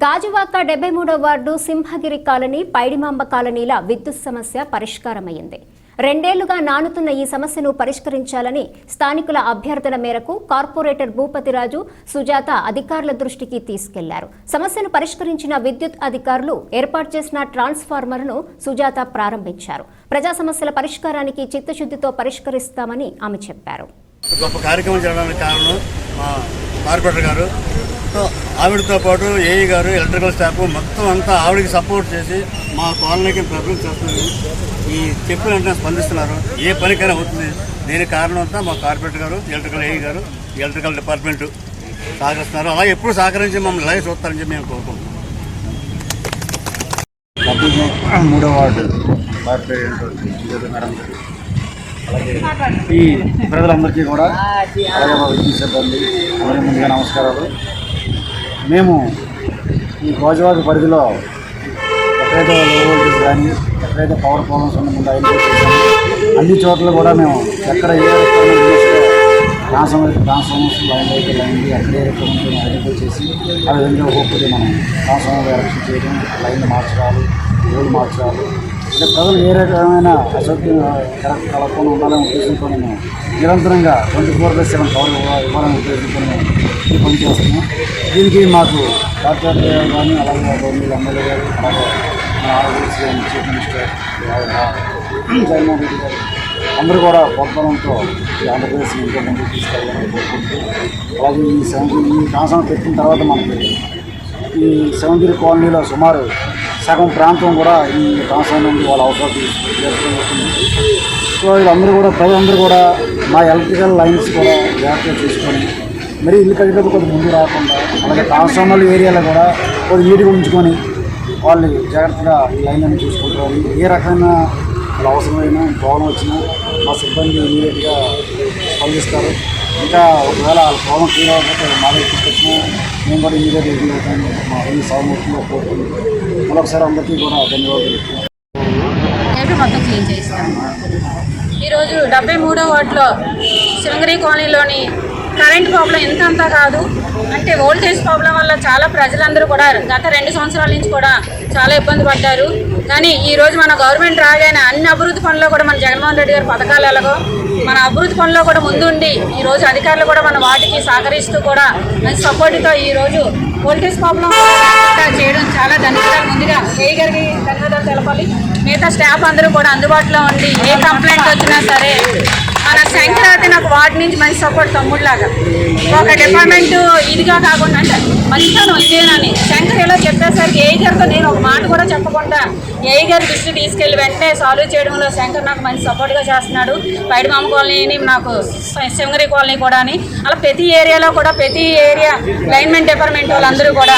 గాజువాక 73వ వార్డు సింహగిరి కాలనీ, పైడిమాంబ కాలనీల విద్యుత్ సమస్య పరిష్కారమైంది. 2 ఏళ్లుగా నానుతున్న ఈ సమస్యను పరిష్కరించాలని స్థానికుల అభ్యర్థన మేరకు కార్పొరేటర్ భూపతిరాజు, సుజాత అధికారుల దృష్టికి తీసుకెళ్లారు. సమస్యను పరిష్కరించిన విద్యుత్ అధికారులు ఏర్పాటు చేసిన ట్రాన్స్ఫార్మర్ను సుజాత ప్రారంభించారు. ప్రజా సమస్యల పరిష్కారానికి చిత్తశుద్ధితో పరిష్కరిస్తామని ఆమె చెప్పారు. గొప్ప కార్యక్రమం జరగడానికి కారణం మా కార్పొరేటర్ గారు, ఆవిడతో పాటు ఏఈ గారు, ఎలక్ట్రికల్ స్టాఫ్ మొత్తం అంతా ఆవిడకి సపోర్ట్ చేసి మా కాలనీకి ప్రజలు చేస్తున్నారు. ఈ చెప్పిన వెంటనే స్పందిస్తున్నారు. ఏ పనికైనా అవుతుంది. దీనికి కారణం అంతా మా కార్పొరేటర్ గారు, ఎలక్ట్రికల్ ఏఈ గారు, ఎలక్ట్రికల్ డిపార్ట్మెంట్ సహకరిస్తున్నారు. అలాగే ఎప్పుడు సహకరించి మమ్మల్ని అలాగే చూస్తారని చెప్పి మేము కోరుకుంటున్నాం. 3వ వార్డు కార్పొరేటర్ మేడం, అలాగే ఈ ప్రజలందరికీ కూడా, అలాగే మా విద్యుత్ సిబ్బంది అందరికీ ముందుగా నమస్కారాలు. మేము ఈ గాజువాక పరిధిలో 15వ లో వోల్టేజ్ కానీ ఎక్కడైతే పవర్ ప్రాబ్లమ్స్ ఉన్న ముందు అన్ని చోట్ల కూడా మేము ఎక్కడ ఏ ట్రాన్స్ఫార్మర్స్ లైన్ అయితే లైన్ది అక్కడే రిక్వైర్మెంట్ ఐడెంటిఫై చేసి ఆ విధంగా ఒక్కొక్కటి మనం ట్రాన్స్ఫార్మర్ ఎలక్షన్ చేయడం, లైన్ మార్చడాలు, రోడ్లు మార్చడాలు, అంటే ప్రజలు ఏ రకమైన అసౌక్యం కలగకుండా ఉండాలనే ఉద్దేశంతో మేము నిరంతరంగా 24/7 పవర్ ఇవ్వాలనే ఉద్దేశంతో మేము ఈ పని చేస్తున్నాం. దీనికి మాకు డాక్టర్ కానీ అలాగే గవర్నమెంట్ ఎమ్మెల్యే గారు అలాగే చీఫ్ మినిస్టర్ జగన్మోహన్ రెడ్డి గారు అందరూ కూడా ప్రోత్సాహంతో ఈ ఆంధ్రప్రదేశ్ ఇంకా ముందుకు తీసుకెళ్ళాలని కోరుకుంటూ, అలాగే ఈ ట్రాన్స్ఫార్మర్ పెట్టిన తర్వాత మనకి ఈ శివంగిరి కాలనీలో సుమారు సగం ప్రాంతం కూడా ఈ ట్రాన్స్ఫార్మర్ నుండి వాళ్ళ అవసరాలు తీసుకోబోతుంది. సో వీళ్ళందరూ కూడా ప్రజలందరూ కూడా మా ఎలక్ట్రికల్ లైన్స్ కూడా జాగ్రత్తగా చూసుకొని మరి ఇల్లు కట్టేటప్పుడు కొద్దిగా ముందు రాకుండా, అలాగే ట్రాన్స్ఫార్మర్ ఏరియాలో కూడా కొద్దిగా నీట్గా ఉంచుకొని వాళ్ళు జాగ్రత్తగా ఈ లైన్లను చూసుకుంటారు. ఏ రకమైన వాళ్ళ అవసరమైన ప్రాబ్లం వచ్చినా మా సిబ్బంది ఇమీడియట్గా స్పందిస్తారు. ఇంకా ఒకవేళ వాళ్ళ ప్రాబ్లం క్లియర్ అవ్వకపోతే మా దగ్గర తీసుకొచ్చినా మేము కూడా ఇమీడియట్గా రివ్యూ అవుతాము. మా అన్ని సౌకర్యంగా కోరుకుంటున్నాం. మరొకసారి అందరికీ కూడా ధన్యవాదాలు. మొత్తం క్లీన్ చేస్తాము. ఈరోజు 73వ వార్డులో శివంగిరి కాలనీలోని కరెంట్ ప్రాబ్లం ఎంతంతా కాదు, అంటే వోల్టేజ్ ప్రాబ్లం వల్ల చాలా ప్రజలందరూ కూడా గత 2 సంవత్సరాల నుంచి కూడా చాలా ఇబ్బంది పడ్డారు. కానీ ఈరోజు మన గవర్నమెంట్ రాగానే అన్ని అభివృద్ధి పనుల్లో కూడా మన జగన్మోహన్ రెడ్డి గారి పథకాలు ఎలాగో మన అభివృద్ధి పనుల్లో కూడా ముందుండి ఈరోజు అధికారులు కూడా మన వాటికి సహకరిస్తూ కూడా మంచి సపోర్ట్తో ఈరోజు వోల్టేజ్ ప్రాబ్లం చేయడం చాలా ధన్యవాదాలు. ముందుగా ఏ గారికి ధన్యవాదాలు తెలపాలి. మిగతా స్టాఫ్ అందరూ కూడా అందుబాటులో ఉండి ఏ కంప్లైంట్ వచ్చినా సరే మన శంకర్ అయితే నాకు వార్డు నుంచి మంచి సపోర్ట్ తమ్ముడులాగా ఒక డిపార్ట్మెంట్ ఇదిగా కాకుండా అంటే మంచిగాను ఇదేనని శంకర్ ఇలా చెప్పేసరికి ఏ గారితో నేను ఒక మాట కూడా చెప్పకుండా ఏ గారి దృష్టి తీసుకెళ్లి వెంటనే సాల్వ్ చేయడంలో శంకర్ నాకు మంచి సపోర్ట్గా చేస్తున్నాడు. పైడిమామ కాలనీ, నాకు శివంగిరి కాలనీ కూడా అని అలా ప్రతి ఏరియాలో కూడా ప్రతి ఏరియా లైన్మెంట్ డిపార్ట్మెంట్ వాళ్ళందరూ కూడా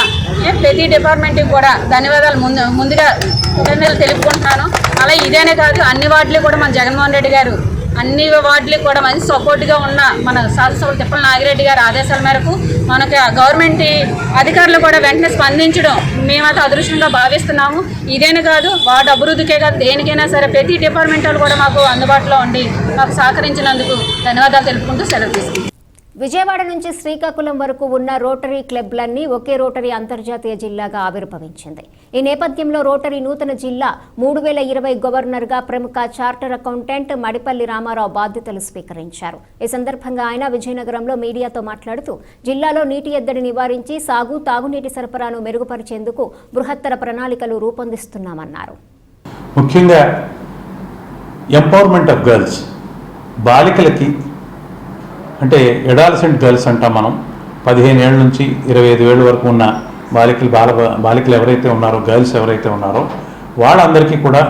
ప్రతి డిపార్ట్మెంట్కి కూడా ధన్యవాదాలు ముందుగా తెలుపుకుంటున్నాను. అలా ఇదేనే కాదు అన్ని వార్డులు కూడా మన జగన్మోహన్ రెడ్డి గారు అన్ని వార్డులకు కూడా మంచి సపోర్ట్గా ఉన్న మన శాసనసభ్యులు తిప్పల నాగిరెడ్డి గారి ఆదేశాల మేరకు మనకి గవర్నమెంట్ అధికారులు కూడా వెంటనే స్పందించడం మేమైతే అదృష్టంగా భావిస్తున్నాము. ఇదేనే కాదు వార్డు అభివృద్ధికే కాదు దేనికైనా సరే ప్రతి డిపార్ట్మెంట్ వాళ్ళు కూడా మాకు అందుబాటులో ఉండి మాకు సహకరించినందుకు ధన్యవాదాలు తెలుపుకుంటూ సెలవు తీసుకుంటాం. విజయవాడ నుంచి శ్రీకాకుళం వరకు ఉన్న రోటరీ క్లబ్లన్నీ ఒకే రోటరీ అంతర్జాతీయ జిల్లాగా ఆవిర్భవించింది. ఈ నేపథ్యంలో రోటరీ నూతన జిల్లా 2020 గవర్నర్గా ప్రముఖ చార్టర్ అకౌంటెంట్ మడిపల్లి రామారావు బాధ్యతలు స్వీకరించారు. ఈ సందర్భంగా ఆయన విజయనగరంలో మీడియాతో మాట్లాడుతూ జిల్లాలో నీటి ఎద్దడి నివారించి సాగు, తాగునీటి సరఫరాను మెరుగుపరిచేందుకు బృహత్తర ప్రణాళికలు రూపొందిస్తున్నామన్నారు. ముఖ్యంగా ఎంపవర్మెంట్ ఆఫ్ గర్ల్స్, బాలికలకి అంటే అడాలసెంట్ గర్ల్స్ అంటాం మనం, 15 ఏళ్ళ నుంచి 25 ఏళ్ళ వరకు ఉన్న బాలికలు ఎవరైతే ఉన్నారో, గర్ల్స్ ఎవరైతే ఉన్నారో వాళ్ళందరికీ కూడా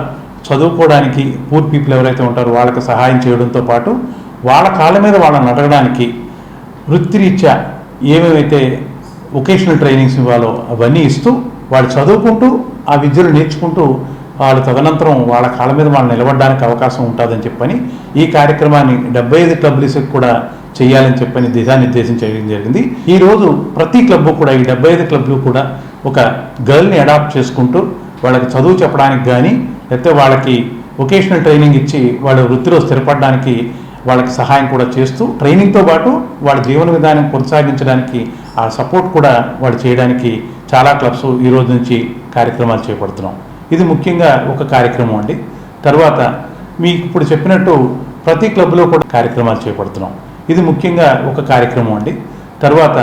చదువుకోవడానికి, పూర్ పీపుల్ ఎవరైతే ఉంటారో వాళ్ళకి సహాయం చేయడంతో పాటు వాళ్ళ కాళ్ళ మీద వాళ్ళని నడగడానికి వృత్తిరీత్యా ఏమేమైతే వొకేషనల్ ట్రైనింగ్స్ ఇవ్వాలో అవన్నీ ఇస్తూ వాళ్ళు చదువుకుంటూ ఆ విద్యను నేర్చుకుంటూ వాళ్ళు తదనంతరం వాళ్ళ కాళ్ళ మీద వాళ్ళు నిలబడడానికి అవకాశం ఉంటుందని చెప్పని ఈ కార్యక్రమాన్ని 75 క్లబ్లకు కూడా చేయాలని చెప్పని దిశానిర్దేశం చేయడం జరిగింది. ఈరోజు ప్రతి క్లబ్బు కూడా ఈ 75 క్లబ్లు కూడా ఒక గర్ల్ని అడాప్ట్ చేసుకుంటూ వాళ్ళకి చదువు చెప్పడానికి కానీ లేకపోతే వాళ్ళకి వొకేషనల్ ట్రైనింగ్ ఇచ్చి వాళ్ళ వృత్తిలో స్థిరపడడానికి వాళ్ళకి సహాయం కూడా చేస్తూ ట్రైనింగ్తో పాటు వాళ్ళ జీవన విధానం కొనసాగించడానికి ఆ సపోర్ట్ కూడా వాళ్ళు చేయడానికి చాలా క్లబ్స్ ఈ రోజు నుంచి కార్యక్రమాలు చేపడుతున్నాం. ఇది ముఖ్యంగా ఒక కార్యక్రమం అండి. తర్వాత మీకు ఇప్పుడు చెప్పినట్టు ప్రతి క్లబ్లో కూడా కార్యక్రమాలు చేపడుతున్నాం. ఇది ముఖ్యంగా ఒక కార్యక్రమం అండి. తర్వాత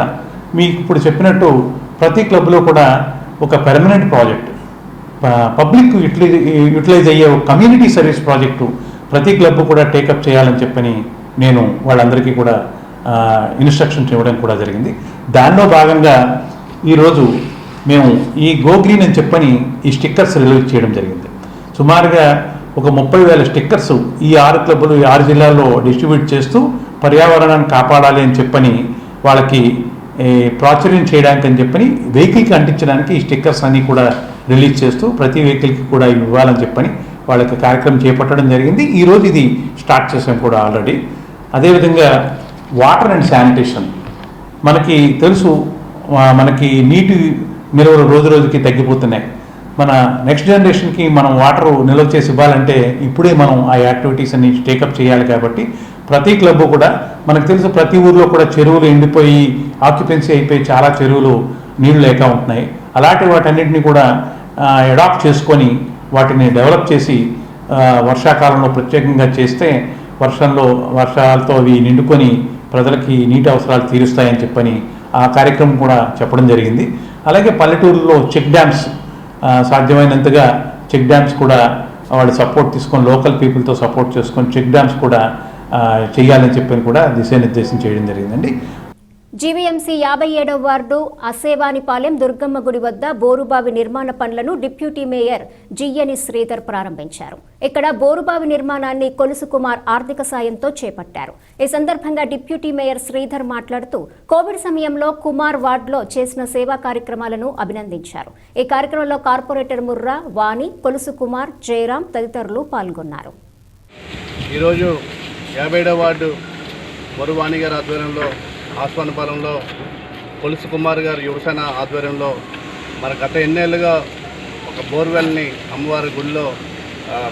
మీకు ఇప్పుడు చెప్పినట్టు ప్రతి క్లబ్లో కూడా ఒక పెర్మనెంట్ ప్రాజెక్ట్, పబ్లిక్ యూటిలైజ్ అయ్యే ఒక కమ్యూనిటీ సర్వీస్ ప్రాజెక్టు ప్రతి క్లబ్ కూడా టేకప్ చేయాలని చెప్పని నేను వాళ్ళందరికీ కూడా ఇన్స్ట్రక్షన్స్ ఇవ్వడం కూడా జరిగింది. దానిలో భాగంగా ఈరోజు మేము ఈ గో గ్రీన్ అని చెప్పని ఈ స్టిక్కర్స్ రిలీజ్ చేయడం జరిగింది. సుమారుగా ఒక 30,000 స్టిక్కర్స్ ఈ 6 క్లబ్బులు, ఈ 6 జిల్లాల్లో డిస్ట్రిబ్యూట్ చేస్తూ పర్యావరణాన్ని కాపాడాలి అని చెప్పని వాళ్ళకి ప్రాచుర్యం చేయడానికి అని చెప్పని వెహికల్కి అంటించడానికి ఈ స్టిక్కర్స్ అన్నీ కూడా రిలీజ్ చేస్తూ ప్రతి వెహికల్కి కూడా ఇవి ఇవ్వాలని చెప్పని వాళ్ళకి కార్యక్రమం చేపట్టడం జరిగింది. ఈరోజు ఇది స్టార్ట్ చేసాం కూడా ఆల్రెడీ. అదేవిధంగా వాటర్ అండ్ శానిటేషన్, మనకి తెలుసు మనకి నీటి నిల్వలు రోజు రోజుకి తగ్గిపోతున్నాయి. మన నెక్స్ట్ జనరేషన్కి మనం వాటర్ నిల్వ చేసి ఇవ్వాలంటే ఇప్పుడే మనం ఆ యాక్టివిటీస్ అన్ని టేకప్ చేయాలి. కాబట్టి ప్రతి క్లబ్ కూడా మనకు తెలుసు, ప్రతి ఊర్లో కూడా చెరువులు ఎండిపోయి ఆక్యుపెన్సీ అయిపోయి చాలా చెరువులు నీళ్లు లేక ఉంటున్నాయి. అలాంటి వాటన్నిటిని కూడా అడాప్ట్ చేసుకొని వాటిని డెవలప్ చేసి వర్షాకాలంలో ప్రత్యేకంగా చేస్తే వర్షాలతో అవి నిండుకొని ప్రజలకి నీటి అవసరాలు తీరుస్తాయని చెప్పని ఆ కార్యక్రమం కూడా చెప్పడం జరిగింది. అలాగే పల్లెటూరులో చెక్ డ్యామ్స్ సాధ్యమైనంతగా చెక్ డ్యామ్స్ కూడా వాళ్ళు సపోర్ట్ తీసుకొని లోకల్ పీపుల్తో సపోర్ట్ చేసుకొని చెక్ డ్యామ్స్ కూడా చేయాలని చెప్పని కూడా దిశానిర్దేశం చేయడం జరిగిందండి. జీవీఎంసీ 57వ వార్డు అసేవానిపాలెం దుర్గమ్మ గుడి వద్ద బోరుబావి నిర్మాణ పనులను డిప్యూటీ మేయర్ జియ్యని శ్రీధర్ ప్రారంభించారు. ఇక్కడ బోరుబావి నిర్మాణాన్ని కొలుసు కుమార్ ఆర్థిక సాయంతో చేపట్టారు. ఈ సందర్భంగా డిప్యూటీ మేయర్ శ్రీధర్ మాట్లాడుతూ కోవిడ్ సమయంలో కుమార్ వార్డులో చేసిన సేవా కార్యక్రమాలను అభినందించారు. ఈ కార్యక్రమంలో కార్పొరేటర్ ముర్రా, వాణి, కొలుసు కుమార్, జయరాం తదితరులు పాల్గొన్నారు. ఈరోజు 57వ వార్డు వరువాణి గారి ఆధ్వర్యంలో ఆస్వానపాలెంలో కొలుసు కుమార్ గారు యువసేన ఆధ్వర్యంలో మన గత ఎన్నేళ్ళుగా ఒక బోర్వెల్ని అమ్మవారి గుడిలో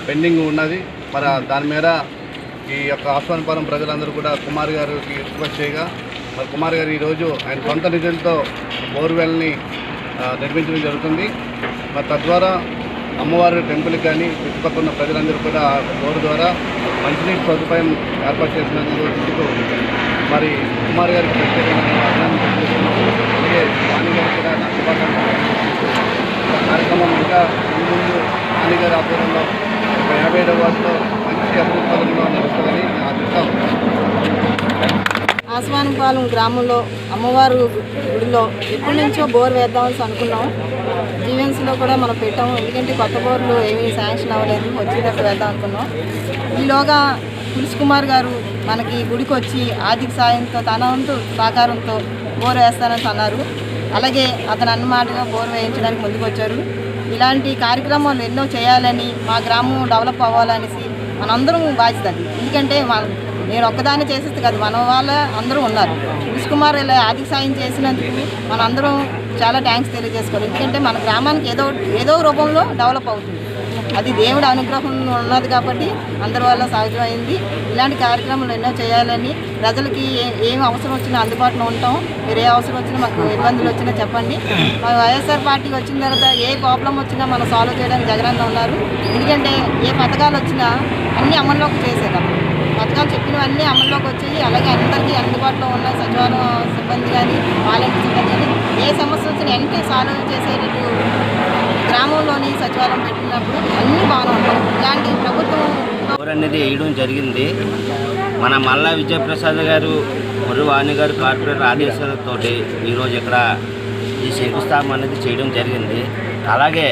పెండింగ్ ఉన్నది. మరి దాని మీద ఈ యొక్క ఆస్వానపాలెం ప్రజలందరూ కూడా కుమార్ గారికి రిక్వెస్ట్ చేయగా మరి కుమార్ గారు ఈరోజు ఆయన సొంత నిధులతో బోర్వెల్ని నిర్మించడం జరుగుతుంది. మరి తద్వారా అమ్మవారి టెంపుల్కి కానీ చుట్టుపక్కల ఉన్న ప్రజలందరూ కూడా బోరు ద్వారా మంచినీటి సదుపాయం ఏర్పాటు చేసినందుకు మరి కుమార్ గారికి ప్రత్యేకమైన అలాగే వాణి గారికి కూడా నా శుభాకాంక్షలు. కార్యక్రమం ఇంకా ముందు వాణి గారి ఆధ్వర్యంలో 57వ వార్డులో మంచి అభివృద్ధి పథకంలో నడుస్తుందని ఆశిస్తాం. ఆస్వానపాలెం గ్రామంలో అమ్మవారు గుడిలో ఎప్పటి నుంచో బోర్ వేద్దామని అనుకున్నాం. జీవెన్స్లో కూడా మనం పెట్టాము. ఎందుకంటే కొత్త బోర్లు ఏమీ శాంక్షన్ అవ్వలేదు, వచ్చేటట్టు వేద్దాం అనుకున్నాం. ఈలోగా కొలుసు కుమార్ గారు మనకి గుడికి వచ్చి ఆర్థిక సాయంతో తన వంతు సహకారంతో బోర్ వేస్తానని అన్నారు. అలాగే అతను అన్నమాటగా బోర్ వేయించడానికి ముందుకు వచ్చారు. ఇలాంటి కార్యక్రమాలు ఎన్నో చేయాలని, మా గ్రామం డెవలప్ అవ్వాలనేసి మనందరం బాధ్యత అది. ఎందుకంటే నేను ఒక్కదాన్ని చేసేది కాదు, మన వాళ్ళ అందరూ ఉన్నారు. కొలుసు కుమార్ ఇలా ఆర్థిక సాయం చేసినందుకు మనందరం చాలా థ్యాంక్స్ తెలియజేసుకోవాలి. ఎందుకంటే మన గ్రామానికి ఏదో రూపంలో డెవలప్ అవుతుంది. అది దేవుడి అనుగ్రహం ఉన్నది కాబట్టి అందరి వల్ల సాధ్యమైంది. ఇలాంటి కార్యక్రమాలు ఎన్నో చేయాలని, ప్రజలకి ఏం అవసరం వచ్చినా అందుబాటులో ఉంటాం. మీరు ఏ అవసరం వచ్చినా, మాకు ఇబ్బందులు వచ్చినా చెప్పండి. మా వైఎస్ఆర్ పార్టీకి వచ్చిన తర్వాత ఏ ప్రాబ్లం వచ్చినా మనం సాల్వ్ చేయడానికి జగనన్న ఉన్నారు. ఎందుకంటే ఏ పథకాలు వచ్చినా అన్నీ అమల్లోకి చేసేదాం. పథకాలు చెప్పినవన్నీ అమల్లోకి వచ్చాయి. అలాగే అందరికీ అందుబాటులో ఉన్న సచివాలయం సిబ్బంది కానీ, వాలంటీర్ సిబ్బంది కానీ ఏ సమస్య వచ్చినా వెంటనే సాల్వ్ చేసేటట్టు గ్రామంలోని సచివాలయం పెట్టినప్పుడు అన్నీ బాగానే ఉంటాయి. ఇలాంటి ప్రభుత్వం అనేది వేయడం జరిగింది. మన మల్లా విజయప్రసాద్ గారు మరియు వాణి గారు కార్పొరేటర్ ఆదేశాలతో ఈరోజు ఇక్కడ ఈ శంకుస్థాపన అనేది చేయడం జరిగింది. అలాగే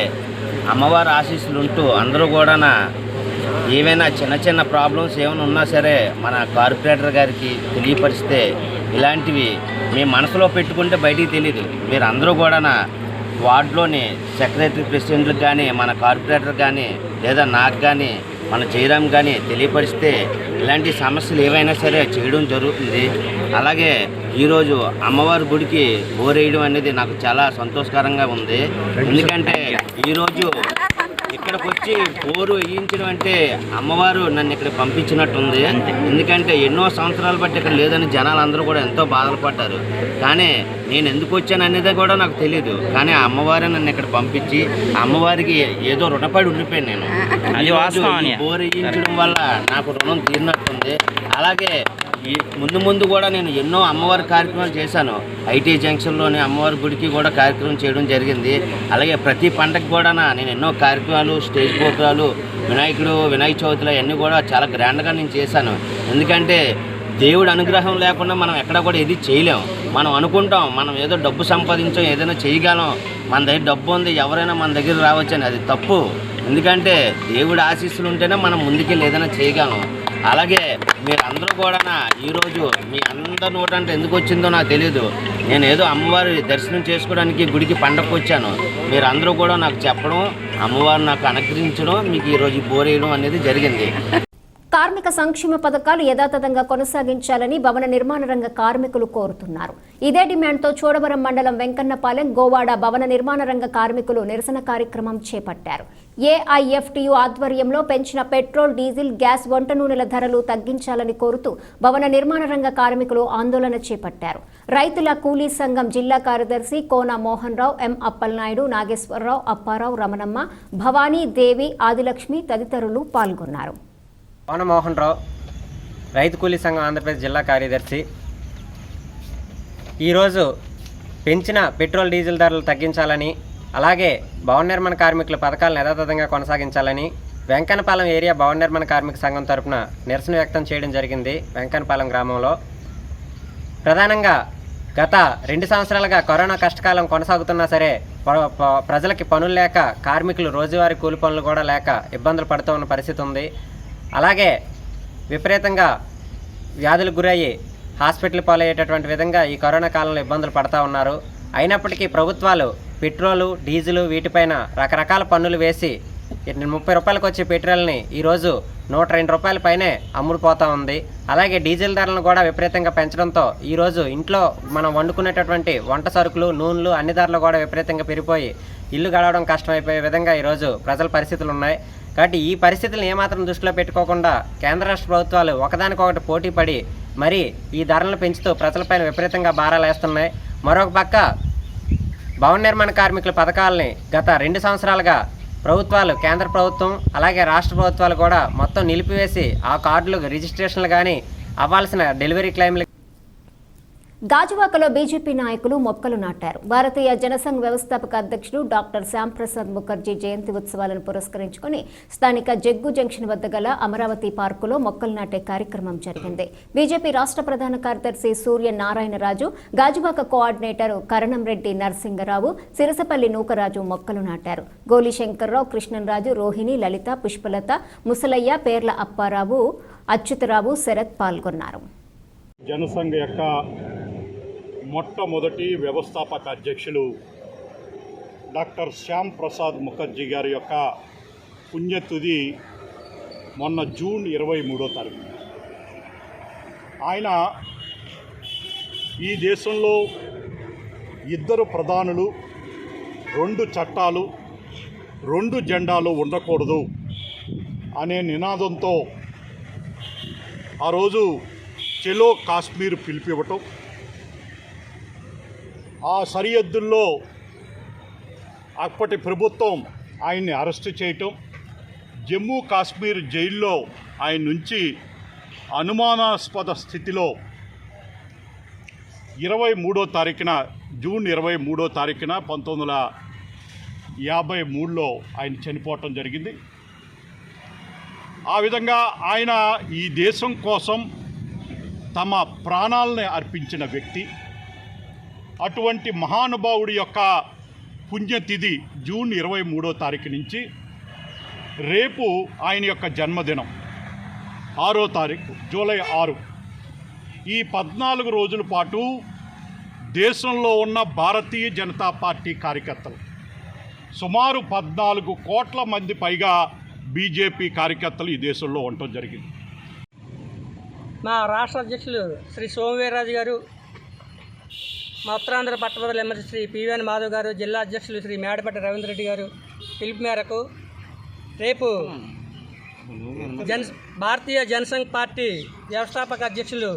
అమ్మవారి ఆశీస్సులు ఉంటూ అందరూ కూడా ఏవైనా చిన్న చిన్న ప్రాబ్లమ్స్ ఏమైనా ఉన్నా సరే మన కార్పొరేటర్ గారికి తెలియపరిస్తే ఇలాంటివి మీ మనసులో పెట్టుకుంటే బయటికి తెలియదు. మీరు అందరూ కూడా వార్డులోని సెక్రటరీ ప్రెసిడెంట్లకు కానీ, మన కార్పొరేటర్ కానీ, లేదా నాకు కానీ, మన జయరాం కానీ తెలియపరిస్తే ఇలాంటి సమస్యలు ఏవైనా సరే చేయడం జరుగుతుంది. అలాగే ఈరోజు అమ్మవారి గుడికి బోర్ వేయడం అనేది నాకు చాలా సంతోషకరంగా ఉంది. ఎందుకంటే ఈరోజు ఇక్కడికి వచ్చి బోరు వేయించడం అంటే అమ్మవారు నన్ను ఇక్కడ పంపించినట్టుంది. ఎందుకంటే ఎన్నో సంవత్సరాలు బట్టి ఇక్కడ లేదని జనాలు అందరూ కూడా ఎంతో బాధపడ్డారు. కానీ నేను ఎందుకు వచ్చాను అనేది కూడా నాకు తెలియదు. కానీ ఆ అమ్మవారే నన్ను ఇక్కడ పంపించి అమ్మవారికి ఏదో రుణపడి ఉండిపోయాను నేను. బోరు వేయించడం వల్ల నాకు రుణం తీరినట్టుంది. అలాగే ఈ ముందు కూడా నేను ఎన్నో అమ్మవారి కార్యక్రమాలు చేశాను. ఐటీ జంక్షన్లోని అమ్మవారి గుడికి కూడా కార్యక్రమం చేయడం జరిగింది. అలాగే ప్రతి పండగకి కూడా నేను ఎన్నో కార్యక్రమాలు, స్టేజ్ ప్రోగ్రాలు, వినాయక చవితిలో అన్నీ కూడా చాలా గ్రాండ్గా నేను చేశాను. ఎందుకంటే దేవుడి అనుగ్రహం లేకుండా మనం ఎక్కడ కూడా ఏది చేయలేం. మనం అనుకుంటాం మనం ఏదో డబ్బు సంపాదించాం, ఏదైనా చేయగలం, మన దగ్గర డబ్బు ఉంది, ఎవరైనా మన దగ్గర రావచ్చని. అది తప్పు. ఎందుకంటే దేవుడి ఆశీస్సులు ఉంటేనే మనం ముందుకెళ్ళి ఏదైనా చేయగలం. అలాగే మీరందరూ కూడా ఈరోజు మీ అందరి నోట అంటే ఎందుకు వచ్చిందో నాకు తెలియదు. నేను ఏదో అమ్మవారి దర్శనం చేసుకోవడానికి గుడికి పండగకు వచ్చాను. మీరందరూ కూడా నాకు చెప్పడం, అమ్మవారు నాకు అనుగ్రహించడం, మీకు ఈరోజు బోర్ వేయడం అనేది జరిగింది. కార్మిక సంక్షేమ పథకాలు యథాతథంగా కొనసాగించాలని భవన నిర్మాణ రంగ కార్మికులు కోరుతున్నారు. ఇదే డిమాండ్తో చోడవరం మండలం వెంకన్నపాలెం గోవాడ భవన నిర్మాణ రంగ కార్మికులు నిరసన కార్యక్రమం చేపట్టారు. ఏఐఎఫ్టియు ఆధ్వర్యంలో పెంచిన పెట్రోల్, డీజిల్, గ్యాస్, వంట నూనెల ధరలు తగ్గించాలని కోరుతూ భవన నిర్మాణ రంగ కార్మికులు ఆందోళన చేపట్టారు. రైతుల కూలీ సంఘం జిల్లా కార్యదర్శి కోన మోహన్ రావు, ఎం అప్పలనాయుడు, నాగేశ్వరరావు, అప్పారావు, రమణమ్మ, భవానీ, దేవి, ఆదిలక్ష్మి తదితరులు పాల్గొన్నారు. కోన మోహన్ రావు, రైతు కూలీ సంఘం ఆంధ్రప్రదేశ్ జిల్లా కార్యదర్శి. ఈరోజు పెంచిన పెట్రోల్, డీజిల్ ధరలు తగ్గించాలని, అలాగే భవన నిర్మాణ కార్మికుల పథకాలను యథాతథంగా కొనసాగించాలని వెంకన్నపాలెం ఏరియా భవన నిర్మాణ కార్మిక సంఘం తరపున నిరసన వ్యక్తం చేయడం జరిగింది. వెంకన్నపాలెం గ్రామంలో ప్రధానంగా గత 2 సంవత్సరాలుగా కరోనా కష్టకాలం కొనసాగుతున్నా సరే ప్రజలకి పనులు లేక, కార్మికులు రోజువారీ కూలి పనులు కూడా లేక ఇబ్బందులు పడుతూ ఉన్న పరిస్థితి ఉంది. అలాగే విపరీతంగా వ్యాధులకు గురయ్యి హాస్పిటల్ పాలయ్యేటటువంటి విధంగా ఈ కరోనా కాలంలో ఇబ్బందులు పడతా ఉన్నారు. అయినప్పటికీ ప్రభుత్వాలు పెట్రోలు, డీజిలు వీటిపైన రకరకాల పన్నులు వేసి 30 రూపాయలకు వచ్చే పెట్రోల్ని ఈరోజు 102 రూపాయల పైనే అమ్ముడుపోతూ ఉంది. అలాగే డీజిల్ ధరలను కూడా విపరీతంగా పెంచడంతో ఈరోజు ఇంట్లో మనం వండుకునేటటువంటి వంట సరుకులు, నూనెలు అన్ని ధరలు కూడా విపరీతంగా పెరిగిపోయి ఇల్లు గడవడం కష్టమైపోయే విధంగా ఈరోజు ప్రజల పరిస్థితులు ఉన్నాయి. కాబట్టి ఈ పరిస్థితులను ఏమాత్రం దృష్టిలో పెట్టుకోకుండా కేంద్ర రాష్ట్ర ప్రభుత్వాలు ఒకదానికొకటి పోటీ పడి మరి ఈ ధరలను పెంచుతూ ప్రజలపైన విపరీతంగా భారాలు వేస్తున్నాయి. మరొక పక్క భవన నిర్మాణ కార్మికుల పథకాలని గత 2 సంవత్సరాలుగా ప్రభుత్వాలు, కేంద్ర ప్రభుత్వం అలాగే రాష్ట్ర ప్రభుత్వాలు కూడా మొత్తం నిలిపివేసి ఆ కార్డులు రిజిస్ట్రేషన్లు కానీ అవ్వాల్సిన డెలివరీ క్లెయిమ్లు. గాజువాకలో బీజేపీ నాయకులు మొక్కలు నాటారు. భారతీయ జనసంఘ్ వ్యవస్థాపక అధ్యక్షుడు డాక్టర్ శ్యాంప్రసాద్ ముఖర్జీ జయంతి ఉత్సవాలను పురస్కరించుకుని స్థానిక జగ్గు జంక్షన్ వద్ద గల అమరావతి పార్కులో మొక్కలు నాటే కార్యక్రమం జరిగింది. బీజేపీ రాష్ట్ర ప్రధాన కార్యదర్శి సూర్య నారాయణరాజు, గాజువాక కోఆర్డినేటర్ కరణంరెడ్డి నరసింగరావు, సిరసపల్లి నూకరాజు మొక్కలు నాటారు. గోలి శంకర్రావు, కృష్ణంరాజు, రోహిణి, లలిత, పుష్పలత, ముసలయ్య, పేర్ల అప్పారావు, అచ్యుతరావు, శరత్ పాల్గొన్నారు. జనసంఘ్ యొక్క మొట్టమొదటి వ్యవస్థాపక అధ్యక్షులు డాక్టర్ శ్యామ్ ప్రసాద్ ముఖర్జీ గారి యొక్క పుణ్యతిథి మొన్న జూన్ 23వ తారీఖు. ఆయన ఈ దేశంలో 2 ప్రధానులు, 2 చట్టాలు, 2 జెండాలు ఉండకూడదు అనే నినాదంతో ఆ రోజు చెలో కాశ్మీర్ పిలిపివ్వటం, ఆ సరిహద్దుల్లో అప్పటి ప్రభుత్వం ఆయన్ని అరెస్ట్ చేయటం, జమ్మూ కాశ్మీర్ జైల్లో ఆయన నుంచి అనుమానాస్పద స్థితిలో 23వ తారీఖున జూన్ 23వ తారీఖున 1953లో ఆయన చనిపోవటం జరిగింది. ఆ విధంగా ఆయన ఈ దేశం కోసం తమ ప్రాణాలని అర్పించిన వ్యక్తి. అటువంటి మహానుభావుడి యొక్క పుణ్యతిథి జూన్ 23వ తారీఖు నుంచి రేపు ఆయన యొక్క జన్మదినం 6వ తారీఖు జూలై 6. ఈ 14 రోజుల పాటు దేశంలో ఉన్న భారతీయ జనతా పార్టీ కార్యకర్తలు సుమారు 14 కోట్ల మంది పైగా బీజేపీ కార్యకర్తలు ఈ దేశంలో ఉండటం జరిగింది. మా రాష్ట్ర అధ్యక్షులు శ్రీ సోమవీర్రాజు గారు, మా ఉత్తరాంధ్ర పట్టభద్రుల ఎమ్మెల్సీ శ్రీ పివిఎన్ మాధవ్ గారు, జిల్లా అధ్యక్షులు శ్రీ మేడపట్టి రవీంద్ర రెడ్డి గారు పిలుపు మేరకు రేపు భారతీయ జనసంఘ్ పార్టీ వ్యవస్థాపక అధ్యక్షులు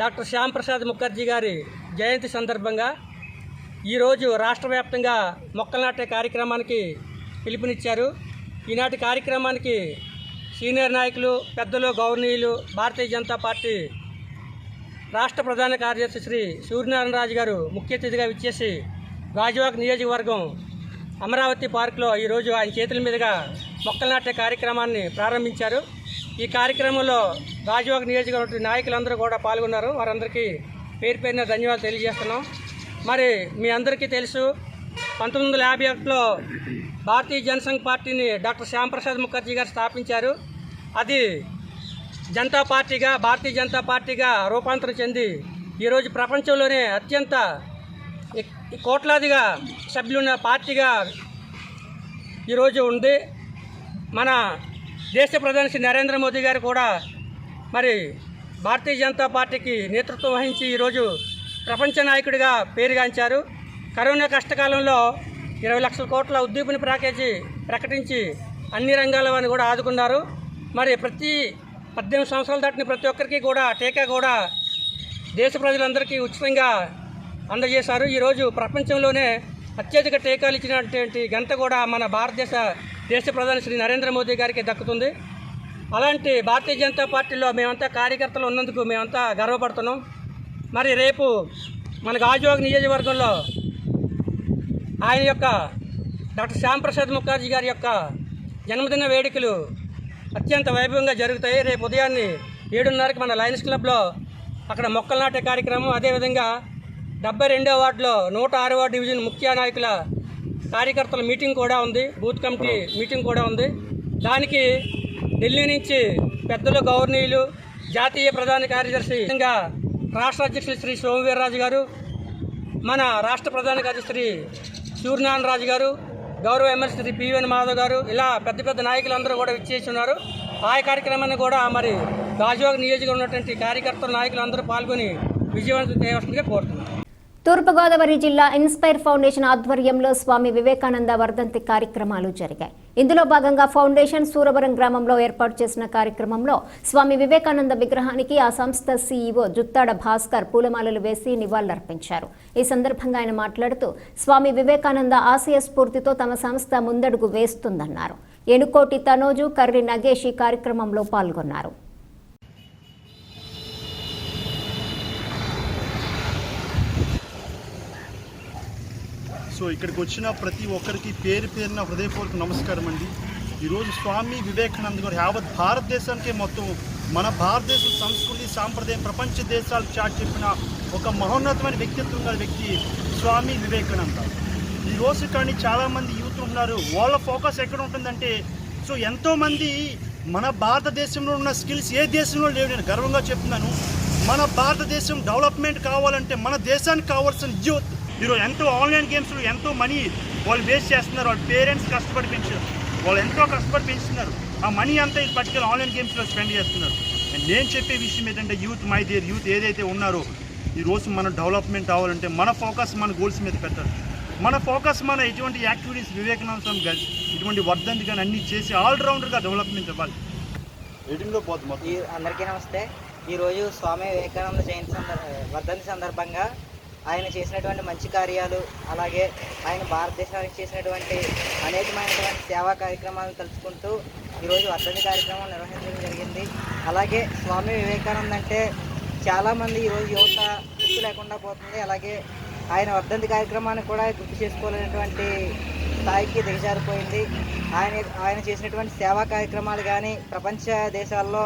డాక్టర్ శ్యామ్ ప్రసాద్ ముఖర్జీ గారి జయంతి సందర్భంగా ఈరోజు రాష్ట్ర వ్యాప్తంగా మొక్కలు నాటే కార్యక్రమానికి పిలుపునిచ్చారు. ఈనాటి కార్యక్రమానికి సీనియర్ నాయకులు, పెద్దలు, గౌరవనీయులు, భారతీయ జనతా పార్టీ రాష్ట్ర ప్రధాన కార్యదర్శి శ్రీ సూర్యనారాయణరాజు గారు ముఖ్య అతిథిగా విచ్చేసి గాజువాక నియోజకవర్గం అమరావతి పార్కులో ఈరోజు ఆయన చేతుల మీదుగా మొక్కలు నాటే కార్యక్రమాన్ని ప్రారంభించారు. ఈ కార్యక్రమంలో గాజువాక నియోజకవర్గ నాయకులందరూ కూడా పాల్గొన్నారు. వారందరికీ పేరు పేరున ధన్యవాదాలు తెలియజేస్తున్నాం. మరి మీ అందరికీ తెలుసు, 1951లో భారతీయ జనసంఘ్ పార్టీని డాక్టర్ శ్యాంప్రసాద్ ముఖర్జీ గారు స్థాపించారు. అది భారతీయ జనతా పార్టీగా రూపాంతరం చెంది ఈరోజు ప్రపంచంలోనే అత్యంత కోట్లాదిగా సభ్యులున్న పార్టీగా ఈరోజు ఉంది. మన దేశ ప్రధాని శ్రీ నరేంద్ర మోదీ గారు కూడా మరి భారతీయ జనతా పార్టీకి నేతృత్వం వహించి ఈరోజు ప్రపంచ నాయకుడిగా పేరుగాంచారు. కరోనా కష్టకాలంలో 20 లక్షల కోట్ల ఉద్దీపన ప్యాకేజీ ప్రకటించి అన్ని రంగాల వారిని కూడా ఆదుకున్నారు. మరి ప్రతి 18 సంవత్సరాలు దాటిన ప్రతి ఒక్కరికి కూడా టీకా కూడా దేశ ప్రజలందరికీ ఉచితంగా అందజేశారు. ఈరోజు ప్రపంచంలోనే అత్యధిక టీకాలు ఇచ్చినటువంటి ఘనత కూడా మన దేశ ప్రధాని శ్రీ నరేంద్ర మోదీ గారికి దక్కుతుంది. అలాంటి భారతీయ జనతా పార్టీలో మేమంతా కార్యకర్తలు ఉన్నందుకు మేమంతా గర్వపడుతున్నాం. మరి రేపు మన గాజువాక నియోజకవర్గంలో ఆయన యొక్క డాక్టర్ శ్యాంప్రసాద్ ముఖర్జీ గారి యొక్క జన్మదిన వేడుకలు అత్యంత వైభవంగా జరుగుతాయి. రేపు ఉదయాన్నే 7:30కి మన లయన్స్ క్లబ్లో అక్కడ మొక్కలు నాటే కార్యక్రమం, అదేవిధంగా 72వ వార్డులో 106వ డివిజన్ ముఖ్య నాయకుల కార్యకర్తల మీటింగ్ కూడా ఉంది, బూత్ కమిటీ మీటింగ్ కూడా ఉంది. దానికి ఢిల్లీ నుంచి పెద్దలు, గవర్నీయులు, జాతీయ ప్రధాన కార్యదర్శి, రాష్ట్ర అధ్యక్షులు శ్రీ సోమవీర్రాజు గారు, మన రాష్ట్ర ప్రధాన కార్యదర్శి శ్రీ సూర్యనారాయణ రాజు గారు, గౌరవ ఎమ్మెల్సీ శ్రీ పివిఎన్ మాధవ్ గారు, ఇలా పెద్ద పెద్ద నాయకులందరూ కూడా విచ్చేసి ఉన్నారు. ఆ కార్యక్రమాన్ని కూడా మరి గాజువాక నియోజకవర్గంలో ఉన్నటువంటి కార్యకర్తలు, నాయకులందరూ పాల్గొని విజయవంతం చేయవలసిందిగా కోరుతున్నారు. తూర్పుగోదావరి జిల్లా ఇన్స్పైర్ ఫౌండేషన్ ఆధ్వర్యంలో స్వామి వివేకానంద వర్ధంతి కార్యక్రమాలు జరిగాయి. ఇందులో భాగంగా ఫౌండేషన్ సూరవరం గ్రామంలో ఏర్పాటు చేసిన కార్యక్రమంలో స్వామి వివేకానంద విగ్రహానికి ఆ సంస్థ సీఈఓ జుత్తాడ భాస్కర్ పూలమాలలు వేసి నివాళులర్పించారు. ఈ సందర్భంగా ఆయన మాట్లాడుతూ స్వామి వివేకానంద ఆశయ స్ఫూర్తితో తమ సంస్థ ముందడుగు వేస్తుందన్నారు. ఎనుకోటి తనోజు, కర్రి నగేష్ ఈ కార్యక్రమంలో పాల్గొన్నారు. సో ఇక్కడికి వచ్చిన ప్రతి ఒక్కరికి పేరు పేరున హృదయపూర్వక నమస్కారం అండి. ఈరోజు స్వామి వివేకానంద గారు యావత్ భారతదేశానికే మొత్తం మన భారతదేశ సంస్కృతి సాంప్రదాయం ప్రపంచ దేశాలకు చాటి చెప్పిన ఒక మహోన్నతమైన వ్యక్తిత్వం గల వ్యక్తి స్వామి వివేకానంద. ఈరోజు కానీ చాలామంది యూత్ ఉన్నారు, వాళ్ళ ఫోకస్ ఎక్కడ ఉంటుందంటే సో ఎంతోమంది మన భారతదేశంలో ఉన్న స్కిల్స్ ఏ దేశంలో లేవు. నేను గర్వంగా చెప్తున్నాను, మన భారతదేశం డెవలప్మెంట్ కావాలంటే మన దేశానికి కావాల్సిన యూత్. ఈరోజు ఎంతో ఆన్లైన్ గేమ్స్లో ఎంతో మనీ వాళ్ళు వేస్ట్ చేస్తున్నారు. వాళ్ళ పేరెంట్స్ కష్టపడి పెంచారు, వాళ్ళు ఎంతో కష్టపడి పెంచుతున్నారు. ఆ మనీ అంతా ఇది పట్టుకెళ్ళి ఆన్లైన్ గేమ్స్లో స్పెండ్ చేస్తున్నారు. నేను చెప్పే విషయం ఏంటంటే యూత్ మై దేర్ యూత్ ఏదైతే ఉన్నారో ఈరోజు మనం డెవలప్మెంట్ అవ్వాలంటే మన ఫోకస్ మన గోల్స్ మీద పెట్టాలి. మన ఫోకస్ మన ఎటువంటి యాక్టివిటీస్ వివేకానంద స్వామి కానీ ఇటువంటి వర్ధంతి కానీ అన్నీ చేసి ఆల్రౌండర్గా డెవలప్మెంట్ అవ్వాలి. ఎడిటింగ్లో పోతుంది. అందరికీ నమస్తే. ఈరోజు స్వామి వివేకానంద జయంతి వర్ధంతి సందర్భంగా ఆయన చేసినటువంటి మంచి కార్యాలు, అలాగే ఆయన భారతదేశానికి చేసినటువంటి అనేకమైనటువంటి సేవా కార్యక్రమాలను తలుచుకుంటూ ఈరోజు వర్ధంతి కార్యక్రమం నిర్వహించడం జరిగింది. అలాగే స్వామి వివేకానంద అంటే చాలామంది ఈరోజు యువత గుర్తు లేకుండా పోతుంది. అలాగే ఆయన వర్ధంతి కార్యక్రమాన్ని కూడా గుర్తు చేసుకోలేనటువంటి స్థాయికి దిగజారిపోయింది. ఆయన చేసినటువంటి సేవా కార్యక్రమాలు కానీ ప్రపంచ దేశాల్లో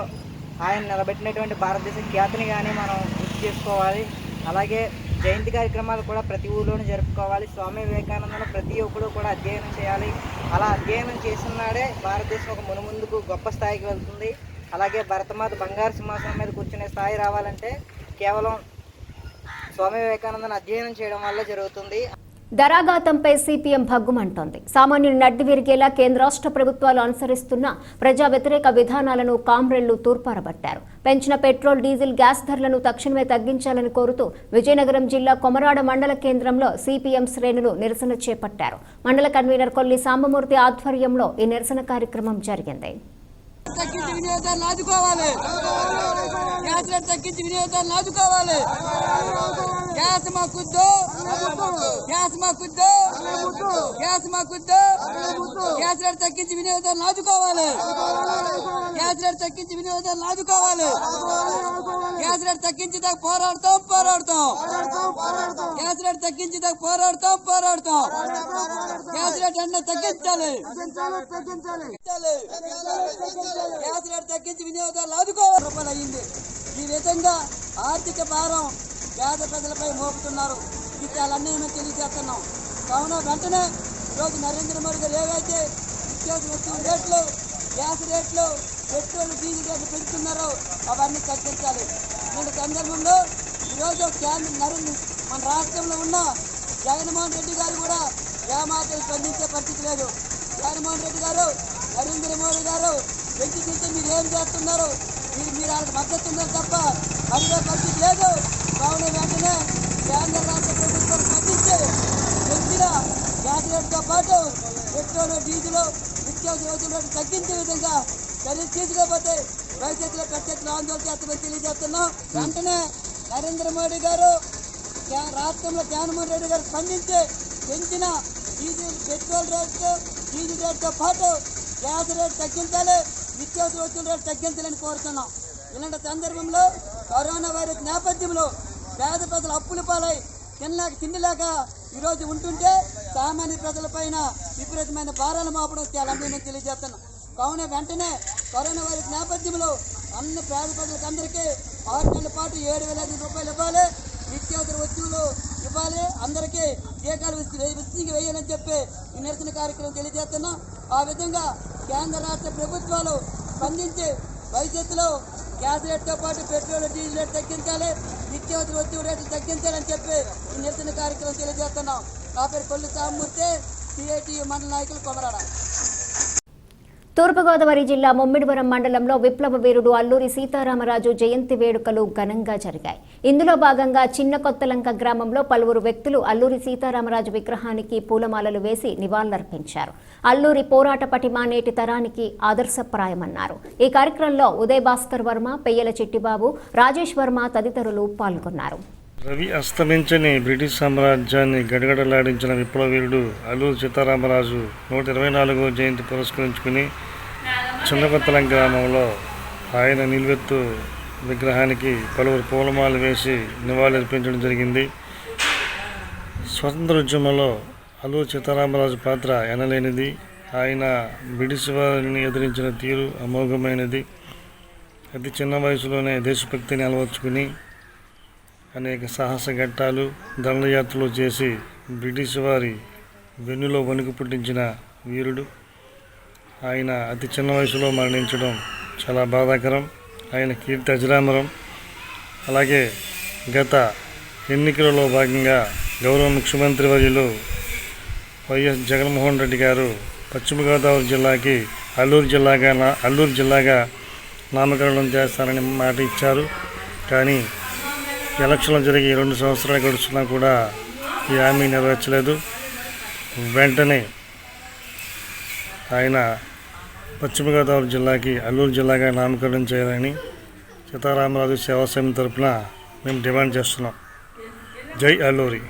ఆయన నిలబెట్టినటువంటి భారతదేశ ఖ్యాతిని కానీ మనం గుర్తు చేసుకోవాలి. అలాగే జయంతి కార్యక్రమాలు కూడా ప్రతి ఊళ్ళోనూ జరుపుకోవాలి. స్వామి వివేకానందను ప్రతి ఒక్కరు కూడా అధ్యయనం చేయాలి. అలా అధ్యయనం చేసినాడే భారతదేశం ఒక మునుముందుకు గొప్ప స్థాయికి వెళ్తుంది. అలాగే భరతమాత బంగారు సింహాసనం మీద కూర్చునే స్థాయి రావాలంటే కేవలం స్వామి వివేకానందను అధ్యయనం చేయడం వల్ల జరుగుతుంది. ధరాఘాతంపై సిపిఎం భగ్గుమంటోంది. సామాన్యుని నడ్డి విరిగేలా కేంద్ర రాష్ట్ర ప్రభుత్వాలు అనుసరిస్తున్న ప్రజా వ్యతిరేక విధానాలను కామ్రేళ్లు తూర్పారబట్టారు. పెంచిన పెట్రోల్, డీజిల్, గ్యాస్ ధరలను తక్షణమే తగ్గించాలని కోరుతూ విజయనగరం జిల్లా కొమరాడ మండల కేంద్రంలో సిపిఎం శ్రేణులు నిరసన చేపట్టారు. మండల కన్వీనర్ కొల్లి సాంబమూర్తి ఆధ్వర్యంలో ఈ నిరసన కార్యక్రమం జరిగింది. తగ్గించి వినియోగదారులు ఆదుకోవాలి. గ్యాస్ రేట్ తగ్గించి వినియోగదారులు ఆదుకోవాలి. గ్యాస్ మాకుద్దు, గ్యాస్ మాకుద్దు, గ్యాస్ మాకుద్దు. గ్యాస్ రేట్ తగ్గించి వినియోగదారులు ఆదుకోవాలి. గ్యాస్ రేట్ తగ్గించి వినియోగదారులు ఆదుకోవాలి. గ్యాస్ రేట్ తగ్గించి దాకా పోరాడతాం. గ్యాస్ రేట్ తగ్గించి దాకా పోరాడతాం. గ్యాస్ రేట్ అన్న తగ్గించాలి. గ్యాస్ రేట్ తగ్గించి వినియోగదారులు ఆదుకోవాలి. రూపాయలు అయ్యింది. ఈ విధంగా ఆర్థిక భారం పేద ప్రజలపై మోపుతున్నారు. ఇది చాలా అన్యాయమని తెలియజేస్తున్నాం. కావున వెంటనే ఈరోజు నరేంద్ర మోడీ గారు ఏవైతే నిత్యావసర వస్తువుల రేట్లు, గ్యాస్ రేట్లు, పెట్రోల్, డీజిల్ రేట్లు పెంచుతున్నారో అవన్నీ తగ్గించాలి. ఇలాంటి సందర్భంలో ఈరోజు మన రాష్ట్రంలో ఉన్న జగన్మోహన్ రెడ్డి గారు కూడా ఏమాత్రం స్పందించే పరిస్థితి లేదు. జగన్మోహన్ రెడ్డి గారు, నరేంద్ర మోడీ గారు పెంచుతుంటే మీరు ఏం చేస్తున్నారు? మీరు వాళ్ళకి మద్దతు ఉన్నారు తప్ప అడిగే పరిస్థితి లేదు. కావున వెంటనే కేంద్ర రాష్ట్ర ప్రభుత్వం స్పందించి పెంచిన గ్యాస్ రేటుతో పాటు పెట్రోల్, డీజిల్, నిత్యావసర వస్తువుల రేటు తగ్గించే విధంగా చర్యలు తీసుకోకపోతే భవిష్యత్తులో ప్రత్యేక ఆందోళన చేస్తామని తెలియజేస్తున్నాం. వెంటనే నరేంద్ర మోడీ గారు రాష్ట్రంలో జగన్మోహన్ రెడ్డి గారు స్పందించి పెంచిన పెట్రోల్ రేటు, డీజిల్ రేటుతో పాటు గ్యాస్ రేటు తగ్గించాలి, నిత్యావసర వస్తువుల రేటు తగ్గించాలని కోరుతున్నాం. ఇలాంటి సందర్భంలో కరోనా వైరస్ నేపథ్యంలో పేద ప్రజలు అప్పుల పాలై తిండి లేక ఈరోజు ఉంటుంటే సామాన్య ప్రజల పైన విపరీతమైన భారాలు మోపడం చాలా అందరూ తెలియజేస్తున్నాం. కావున వెంటనే కరోనా వైరస్ నేపథ్యంలో అన్ని పేద ప్రజలకు అందరికీ 6 నెలల పాటు 7,500 రూపాయలు ఇవ్వాలి, నిత్యావసర వస్తువులు ఇవ్వాలి, అందరికీ టీకాలు విస్తృతికి వేయాలని చెప్పి ఈ నిరసన కార్యక్రమం తెలియజేస్తున్నాం. ఆ విధంగా కేంద్ర రాష్ట్ర ప్రభుత్వాలు స్పందించి భవిష్యత్తులో గ్యాస్ రేటుతో పాటు పెట్రోల్, డీజిల్ రేటు తగ్గించాలి, నిత్యావసర వస్తువుల రేట్లు తగ్గించాలని చెప్పి ఈ నిరసన కార్యక్రమం తెలియజేస్తున్నాం. నా పేరు కొల్లు సామూర్తి, సిఐటియు మండల నాయకులు, కొమరాడ. తూర్పుగోదావరి జిల్లా ముమ్మిడివరం మండలంలో విప్లవ వీరుడు అల్లూరి సీతారామరాజు జయంతి వేడుకలు ఘనంగా జరిగాయి. ఇందులో భాగంగా చిన్న కొత్తలంక గ్రామంలో పలువురు వ్యక్తులు అల్లూరి సీతారామరాజు విగ్రహానికి పూలమాలలు వేసి నివాళులర్పించారు. అల్లూరి పోరాట పటిమ నేటి తరానికి ఆదర్శప్రాయమన్నారు. ఈ కార్యక్రమంలో ఉదయ్ భాస్కర్ వర్మ, పెయ్యల చిట్టిబాబు, రాజేష్ వర్మ తదితరులు పాల్గొన్నారు. రవి అస్తమించని బ్రిటిష్ సామ్రాజ్యాన్ని గడగడలాడించిన విప్లవ వీరుడు అల్లూరి సీతారామరాజు 124వ జయంతి పురస్కరించుకుని చిన్నకొత్తలం గ్రామంలో ఆయన నిలువెత్తు విగ్రహానికి పలువురు పూలమాలలు వేసి నివాళులర్పించడం జరిగింది. స్వతంత్ర ఉద్యమంలో అల్లూరి సీతారామరాజు పాత్ర ఎనలేనిది. ఆయన బ్రిటిష్ వారిని ఎదిరించిన తీరు అమోఘమైనది. అతి చిన్న వయసులోనే దేశభక్తిని అలవర్చుకుని అనేక సాహస ఘట్టాలు, దండయాత్రలు చేసి బ్రిటిష్ వారి వెన్నులో వణుకు పుట్టించిన వీరుడు. ఆయన అతి చిన్న వయసులో మరణించడం చాలా బాధాకరం. ఆయన కీర్తి అజరామరం. అలాగే గత ఎన్నికలలో భాగంగా గౌరవ ముఖ్యమంత్రి వర్యులు వైఎస్ జగన్మోహన్ రెడ్డి గారు పశ్చిమ గోదావరి జిల్లాకి అల్లూరు జిల్లాగా నామకరణం చేస్తారని మాట ఇచ్చారు. కానీ ఎలక్షన్లు జరిగి 2 సంవత్సరాలు గడుస్తున్నా కూడా ఈ హామీ నెరవేర్చలేదు. వెంటనే ఆయన పశ్చిమ గోదావరి జిల్లాకి అల్లూరు జిల్లాగా నామకరణం చేయాలని సీతారామరాజు సేవా సమితి తరఫున మేము డిమాండ్ చేస్తున్నాం. జై అల్లూరి.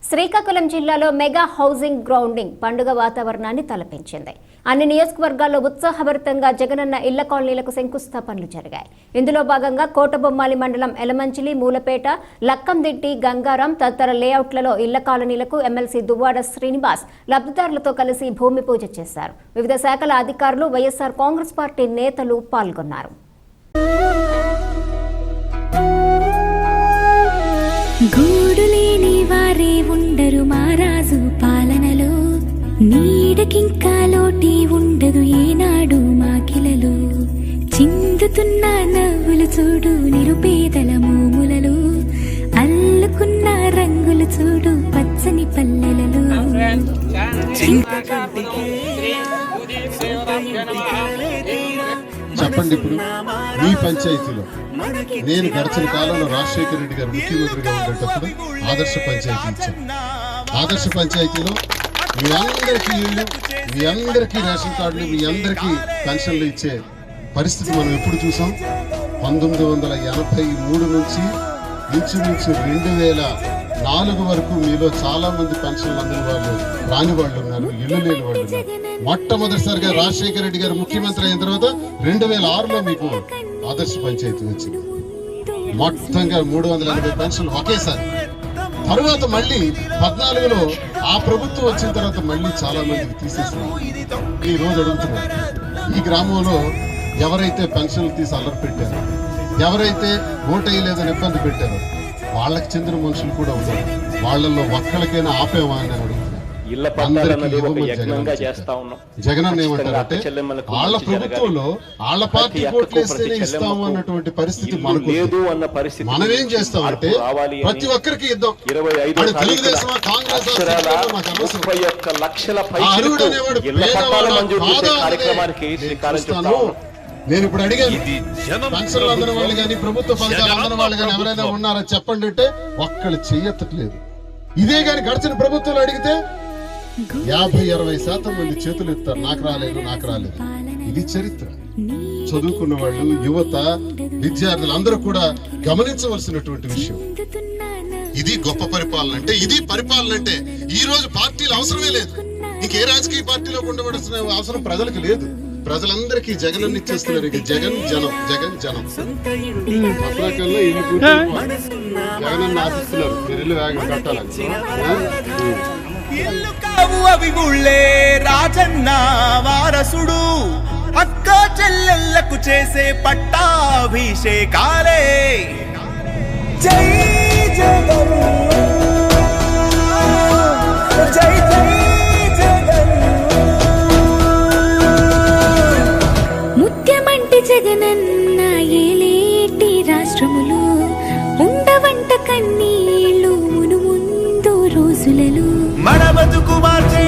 శ్రీకాకుళం జిల్లాలో మెగా హౌసింగ్ గ్రౌండింగ్ పండుగ వాతావరణాన్ని తలపించింది. అన్ని నియోజకవర్గాల్లో ఉత్సాహభరితంగా జగనన్న ఇళ్ల కాలనీలకు శంకుస్థాపనలు జరిగాయి. ఇందులో భాగంగా కోటబొమ్మాలి మండలం ఎలమంచిలి, మూలపేట, లక్కందిట్టి, గంగారం తదితర లేఅవుట్లలో ఇళ్ల కాలనీలకు ఎమ్మెల్సీ దువ్వాడ శ్రీనివాస్ లబ్ధిదారులతో కలిసి భూమి పూజ చేశారు. వివిధ శాఖల అధికారులు, వైఎస్ఆర్ కాంగ్రెస్ పార్టీ నేతలు పాల్గొన్నారు. గూడులేని వారే ఉండరు మారాజు పాలనలో, నీడకింకా లోటి ఉండదు ఏనాడు మాకిలలో, చిందుతున్న నవ్వులు చూడు నిరుపేదల మోములలో, అల్లుకున్న రంగులు చూడు పచ్చని పల్లెలలో. చెప్పండి, ఇప్పుడు మీ పంచాయతీలో నేను గడిచిన కాలంలో రాజశేఖర రెడ్డి గారు ముఖ్యమంత్రిగా ఉండేటప్పుడు ఆదర్శ పంచాయతీ ఇచ్చాను. ఆదర్శ పంచాయతీలో మీ అందరికీ ఇళ్ళు, మీ అందరికీ రేషన్ కార్డులు, మీ అందరికీ పెన్షన్లు ఇచ్చే పరిస్థితి మనం ఎప్పుడు చూసాం? 1983 నుంచి ఇంచుమించు 2004 వరకు మీలో చాలా మంది పెన్షన్లు అందిన వాళ్ళు రాని వాళ్ళు ఉన్నారు, ఇల్లు లేని వాళ్ళు ఉన్నారు. మొట్టమొదటిసారిగా రాజశేఖర రెడ్డి గారు ముఖ్యమంత్రి అయిన తర్వాత 2006లో మీకు ఆదర్శ పంచాయతీ వచ్చింది. మొత్తంగా 380 పెన్షన్లు ఒకేసారి. తరువాత మళ్ళీ 14లో ఆ ప్రభుత్వం వచ్చిన తర్వాత మళ్ళీ చాలా మందికి తీసేస్తున్నారు. ఈ రోజు అడుగుతున్నారు, ఈ గ్రామంలో ఎవరైతే పెన్షన్లు తీసి అల్లరి పెట్టారో, ఎవరైతే ఓటేయలేదని ఇబ్బంది పెట్టారో వాళ్ళకి చెందిన మనుషులు కూడా ఉన్నారు. వాళ్ళల్లో ఒక్కరికైనా ఆపేవా అని అడుగుతున్నారు. ఇళ్ల పట్టాలన్నది ఒక యజ్ఞంగా చేస్తా ఉన్నాం. జగన్ ఏమంటారంటే వాళ్ళ ప్రభుత్వంలో వాళ్ళ పార్టీ ఓట్లు వేస్తేనే ఇస్తాము అన్నటువంటి పరిస్థితి మనకు లేదు అన్న పరిస్థితి. మనం ఏం చేస్తామంటే ప్రతి ఒక్కరికి ఇద్దాం. 25 లక్షల పైసలు ఇళ్ల పట్టాలు మంజూరు చేసే కార్యక్రమానికి శ్రీకారం చుట్టాము. నేను ఇప్పుడు అడిగాను, పెన్షన్లు అందిన వాళ్ళు కానీ ప్రభుత్వ పథకాలు అందిన వాళ్ళు కానీ ఎవరైనా ఉన్నారా చెప్పండి అంటే ఒక్కళ్ళు చెయ్యట్లేదు. ఇదే కానీ గడిచిన ప్రభుత్వంలో అడిగితే 50-60% మంది చేతులు ఎత్తారు, నాకు రాలేదు. ఇది చరిత్ర. చదువుకున్న వాళ్ళు, యువత, విద్యార్థులు అందరూ కూడా గమనించవలసినటువంటి విషయం. ఇది గొప్ప పరిపాలన అంటే, ఇది పరిపాలన అంటే. ఈ రోజు పార్టీలు అవసరమే లేదు. ఇంకే రాజకీయ పార్టీలో ఉండవలసిన అవసరం ప్రజలకు లేదు. ప్రజలందరికీ జగన్ ఇచ్చేస్తున్నారు. ఇక జగన్ జనం అసలకల్లా ఇల్లు కూర్చొని జగన్ ఆశిస్తున్నారు. మీరు ఇల్లు వేగం కట్టాలని. ఇల్లు కావు అవి గుళ్ళే రాజన్న వారసుడు, అక్క చెల్లెళ్లకు చేసే పట్టాభిషేకాలే. జై జగన్, జై జై జగన్. ముత్యమంటి జగనన్న ఏలేటి రాష్ట్రములు ఉండవంట కన్నీళ్ళు మునుముందు రోజులలో. మన బతుకు మార్చే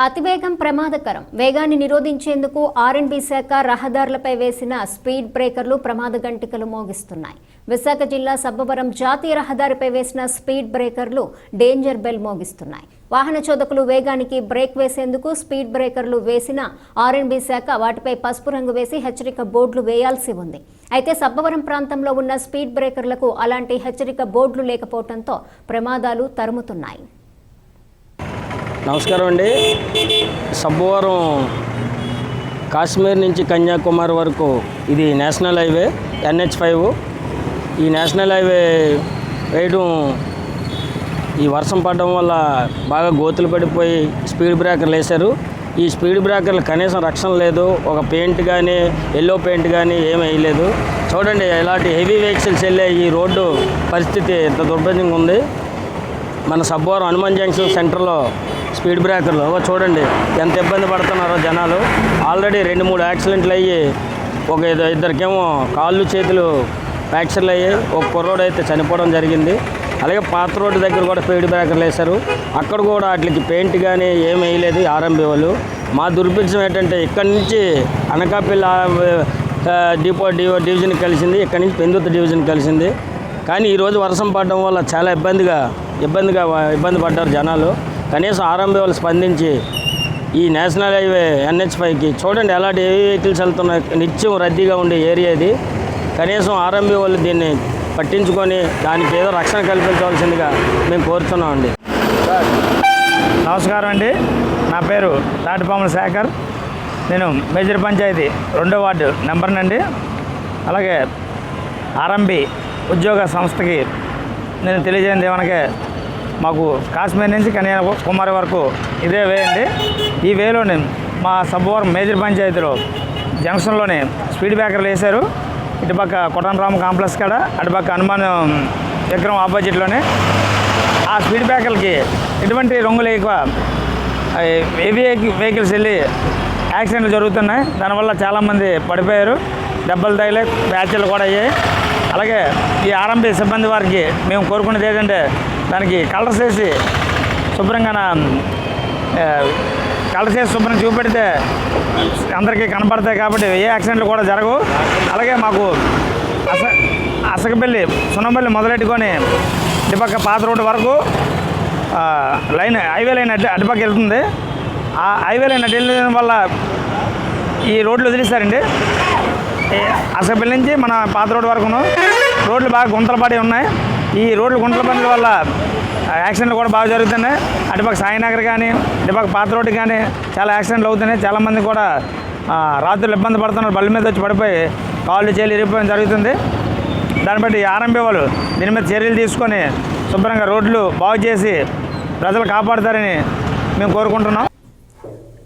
అతివేగం ప్రమాదకరం. వేగాన్ని నిరోధించేందుకు ఆర్ఎండ్బీ శాఖ రహదారులపై వేసిన స్పీడ్ బ్రేకర్లు ప్రమాద గంటికలు మోగిస్తున్నాయి. విశాఖ జిల్లా సబ్బవరం జాతీయ రహదారిపై వేసిన స్పీడ్ బ్రేకర్లు డేంజర్ బెల్ మోగిస్తున్నాయి. వాహన చోదకులు వేగానికి బ్రేక్ వేసేందుకు స్పీడ్ బ్రేకర్లు వేసిన ఆర్ఎండ్బీ శాఖ వాటిపై పసుపు రంగు వేసి హెచ్చరిక బోర్డులు వేయాల్సి ఉంది. అయితే సబ్బవరం ప్రాంతంలో ఉన్న స్పీడ్ బ్రేకర్లకు అలాంటి హెచ్చరిక బోర్డులు లేకపోవడంతో ప్రమాదాలు తరుముతున్నాయి. నమస్కారం అండి. సబ్బవరం కాశ్మీర్ నుంచి కన్యాకుమారి వరకు ఇది నేషనల్ హైవే NH5. ఈ నేషనల్ హైవే వేయడం ఈ వర్షం పడడం వల్ల బాగా గోతులు పడిపోయి స్పీడ్ బ్రేకర్లు వేశారు. ఈ స్పీడ్ బ్రేకర్లు కనీసం రక్షణ లేదు. ఒక పెయింట్ కానీ ఎల్లో పెయింట్ కానీ ఏమీ వేయలేదు. చూడండి, ఇలాంటి హెవీ వెహికల్స్ వెళ్ళే ఈ రోడ్డు పరిస్థితి ఎంత దుర్భరంగా ఉంది. మన సబ్బవరం హనుమాన్ జంక్షన్ సెంటర్లో స్పీడ్ బ్రేకర్లు చూడండి ఎంత ఇబ్బంది పడుతున్నారో జనాలు. ఆల్రెడీ 2-3 యాక్సిడెంట్లు అయ్యి ఇద్దరికేమో కాళ్ళు చేతులు ఫ్రాక్చర్లు అయ్యి ఒక కుర్రోడు అయితే చనిపోవడం జరిగింది. అలాగే పాత రోడ్డు దగ్గర కూడా స్పీడ్ బ్రేకర్లు వేశారు. అక్కడ కూడా వాటికి పెయింట్ కానీ ఏమి వేయలేదు ఆర్ఎంబీ వాళ్ళు. మా దుర్భిక్షం ఏంటంటే ఇక్కడి నుంచి అనకాపల్లి డిపో డివిజన్ కలిసింది, ఇక్కడి నుంచి పెందుర్తి డివిజన్ కలిసింది. కానీ ఈరోజు వర్షం పడడం వల్ల చాలా ఇబ్బంది పడ్డారు జనాలు. కనీసం ఆర్ఎంబీ వాళ్ళు స్పందించి ఈ నేషనల్ హైవే NH5కి చూడండి ఎలాంటి హెవీ వెహికల్స్ వెళ్తున్నాయి. నిత్యం రద్దీగా ఉండే ఏరియా ఇది. కనీసం ఆర్ఎంబీ వాళ్ళు దీన్ని పట్టించుకొని దానికి ఏదో రక్షణ కల్పించవలసిందిగా మేము కోరుతున్నామండి. నమస్కారం అండి. నా పేరు తాటిపాముల శేఖర్. నేను మేజర్ పంచాయతీ 2వ వార్డు నంబర్నండి. అలాగే ఆర్ఎంబీ ఉద్యోగ సంస్థకి నేను తెలియజేయండి ఏమనగా మాకు కాశ్మీర్ నుంచి కన్యాకుమారి వరకు ఇదే వే అండి. ఈ వేలోనే మా సబ్బవరం మేజర్ పంచాయతీలో జంక్షన్లోనే స్పీడ్ బ్రేకర్లు వేశారు. ఇటుపక్క కొట్టనరామ కాంప్లెక్స్ కాడ, అటుపక్క హనుమాన్ విగ్రహం ఆపోజిట్లోనే. ఆ స్పీడ్ బ్రేకర్లకి ఎటువంటి రంగులు ఎక్కువ హెవీ వెహికల్స్ వెళ్ళి యాక్సిడెంట్లు జరుగుతున్నాయి. దానివల్ల చాలామంది పడిపోయారు, దెబ్బలు తగిలే బ్యాచ్లు కూడా అయ్యాయి. అలాగే ఈ ఆర్ఎంబీ సిబ్బంది వారికి మేము కోరుకునేది ఏంటంటే దానికి కలర్స్ వేసి శుభ్రంగా శుభ్రం చూపెడితే అందరికీ కనపడతాయి కాబట్టి ఏ యాక్సిడెంట్లు కూడా జరగవు. అలాగే మాకు అసకపల్లి సున్నపల్లి మొదలెట్టుకొని ఇటుపక్క పాత రోడ్డు వరకు హైవే లైన్ అటుపక్క వెళ్తుంది. ఆ హైవే లైన్ అటు వెళ్ళడం వల్ల ఈ రోడ్లు వదిలేస్తారండి. అసకపల్లి నుంచి మన పాత రోడ్డు వరకును రోడ్లు బాగా గుంతలు పడి ఉన్నాయి. ఈ రోడ్లు గుంతల పనుల వల్ల యాక్సిడెంట్లు కూడా బాగా జరుగుతున్నాయి. అటుపక్క సాయినగర్ కానీ ఇటుపక్క పాత రోడ్డు కానీ చాలా యాక్సిడెంట్లు అవుతున్నాయి. చాలామంది కూడా రాత్రులు ఇబ్బంది పడుతున్నారు. బళ్ళ మీద వచ్చి పడిపోయి కాళ్ళు చేలు ఇరిగిపోవడం జరుగుతుంది. దాన్ని బట్టి ఆర్ఎంబీ వాళ్ళు దీని మీద చర్యలు తీసుకొని శుభ్రంగా రోడ్లు బాగు చేసి ప్రజలు కాపాడుతారని మేము కోరుకుంటున్నాం.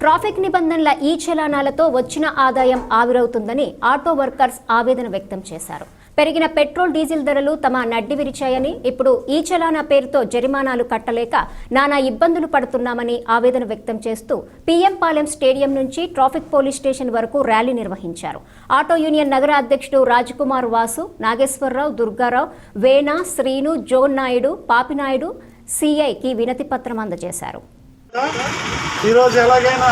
ట్రాఫిక్ నిబంధనల ఈ చలానాలతో వచ్చిన ఆదాయం ఆవిరవుతుందని ఆటో వర్కర్స్ ఆవేదన వ్యక్తం చేశారు. పెరిగిన పెట్రోల్ డీజిల్ ధరలు తమ నడ్డి విరిచాయని, ఇప్పుడు ఈ చలానా పేరుతో జరిమానాలు కట్టలేక నానా ఇబ్బందులు పడుతున్నామని ఆవేదన వ్యక్తం చేస్తూ పీఎం పాలెం స్టేడియం నుంచి ట్రాఫిక్ పోలీస్ స్టేషన్ వరకు ర్యాలీ నిర్వహించారు. ఆటో యూనియన్ నగర అధ్యక్షుడు రాజ్కుమార్ వాసు, నాగేశ్వరరావు, దుర్గారావు, వేణ, శ్రీను, జోన్ నాయుడు, పాపినాయుడు సిఐకి వినతి పత్రం అందజేశారు. ఈరోజు ఎలాగైనా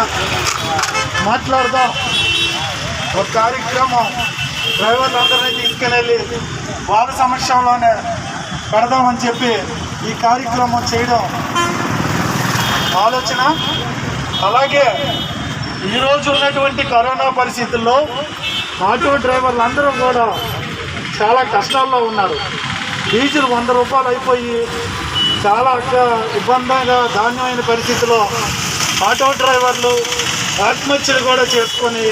మాట్లాడదాం, ఒక కార్యక్రమం డ్రైవర్లందరినీ తీసుకెళ్ళి వాళ్ళ సమక్షంలోనే పెడదామని చెప్పి ఈ కార్యక్రమం చేయడం ఆలోచన. అలాగే ఈరోజు ఉన్నటువంటి కరోనా పరిస్థితుల్లో ఆటో డ్రైవర్లు అందరూ కూడా చాలా కష్టాల్లో ఉన్నారు. డీజిల్ 100 రూపాయలు అయిపోయి చాలా ఇబ్బందిగా ధాన్యమైన పరిస్థితిలో ఆటో డ్రైవర్లు ఆత్మహత్యలు కూడా చేసుకొని